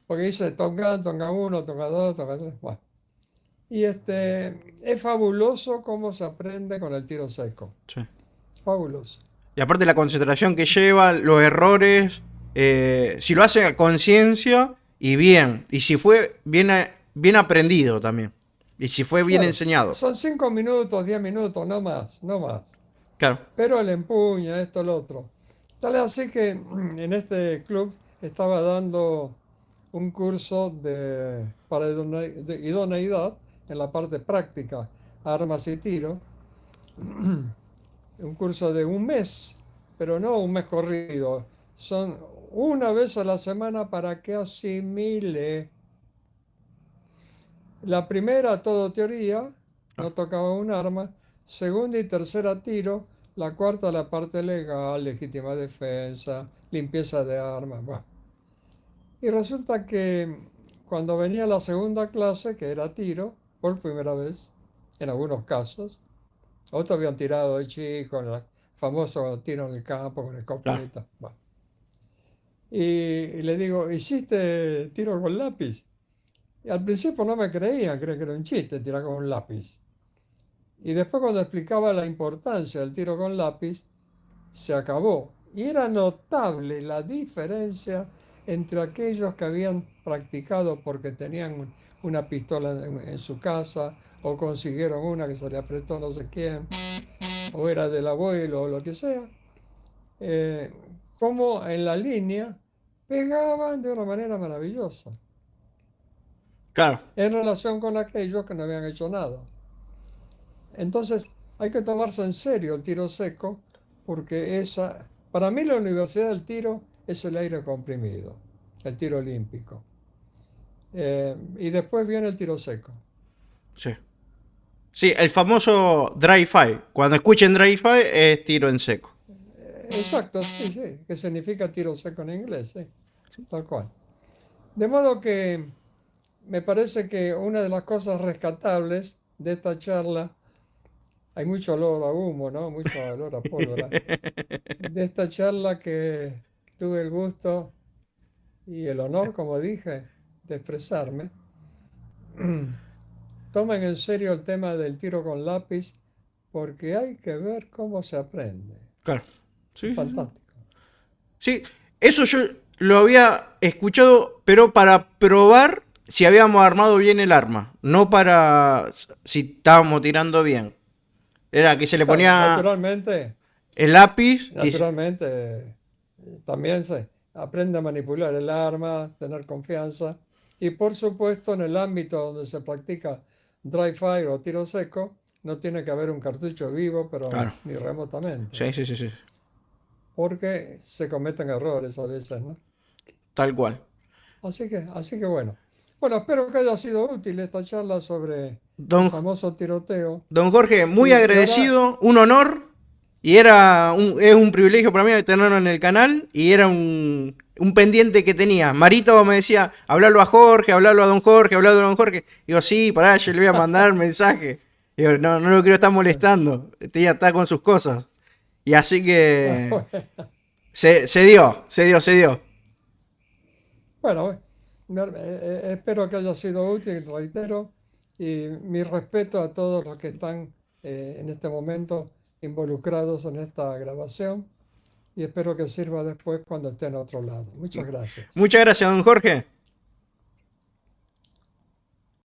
porque dice Top Gun, Top Gun 1, Top Gun 2, Top Gun 3. Bueno. Y es fabuloso cómo se aprende con el tiro seco. sí. Fabuloso. Y aparte la concentración que lleva, los errores, si lo hace a conciencia y bien, y si fue bien aprendido también, y si fue bien Claro, enseñado. son 5 minutos, 10 minutos, no más, no más. Claro, Pero el empuña, esto, lo otro. Tal es así que en este club estaba dando un curso para idoneidad en la parte práctica, armas y tiro, un curso de un mes, pero no un mes corrido, son una vez a la semana para que asimile. La primera, todo teoría, no tocaba un arma. Segunda y tercera, tiro. La cuarta, la parte legal, legítima defensa, limpieza de armas. Bueno. Y resulta que cuando venía la segunda clase, que era tiro, por primera vez, en algunos casos, otros habían tirado de chico, en el famoso tiro en el campo con claro. escopeta. Bueno. Y le digo, ¿hiciste tiro con lápiz? Y al principio no me creían, creían que era un chiste tirar con un lápiz. Y después cuando explicaba la importancia del tiro con lápiz, se acabó. Y era notable la diferencia entre aquellos que habían practicado porque tenían una pistola en su casa o consiguieron una que se le apretó no sé quién, o era del abuelo o lo que sea, eh, como en la línea pegaban de una manera maravillosa Claro, en relación con aquellos que no habían hecho nada. Entonces hay que tomarse en serio el tiro seco porque para mí la universidad del tiro es el aire comprimido, el tiro olímpico. Y después viene el tiro seco. sí. Sí, el famoso dry fire. Cuando escuchen dry fire es tiro en seco. Exacto, sí, sí, que significa tiro seco en inglés, sí, tal cual. De modo que me parece que una de las cosas rescatables de esta charla, hay mucho olor a humo, ¿no? Mucho olor a pólvora. De esta charla que tuve el gusto y el honor, como dije, de expresarme, tomen en serio el tema del tiro con lápiz porque hay que ver cómo se aprende. Claro. Es Sí, sí, sí. fantástico. Sí, eso yo lo había escuchado, pero para probar si habíamos armado bien el arma, no para si estábamos tirando bien. Era que se le Claro, ponía el lápiz y naturalmente también se aprende a manipular el arma, tener confianza y por supuesto en el ámbito donde se practica dry fire o tiro seco, no tiene que haber un cartucho vivo, pero claro. ni remotamente, Sí, sí, sí, sí. porque se cometen errores a veces, ¿no? Tal cual. Así que bueno. Bueno, espero que haya sido útil esta charla sobre el Don, famoso tiroteo. don Jorge, muy Y ahora, agradecido, un honor. Y es un privilegio para mí tenerlo en el canal. Y era un pendiente que tenía. Marito me decía, hablalo a Jorge, hablalo a don Jorge, hablalo a don Jorge. Digo, sí, pará, yo le voy a mandar mensaje. Digo, no, no lo quiero estar molestando. Este ya está con sus cosas. Y así que se dio. bueno, espero que haya sido útil, reitero, y mi respeto a todos los que están en este momento involucrados en esta grabación y espero que sirva después cuando esté en otro lado. Muchas gracias. Muchas gracias, don Jorge.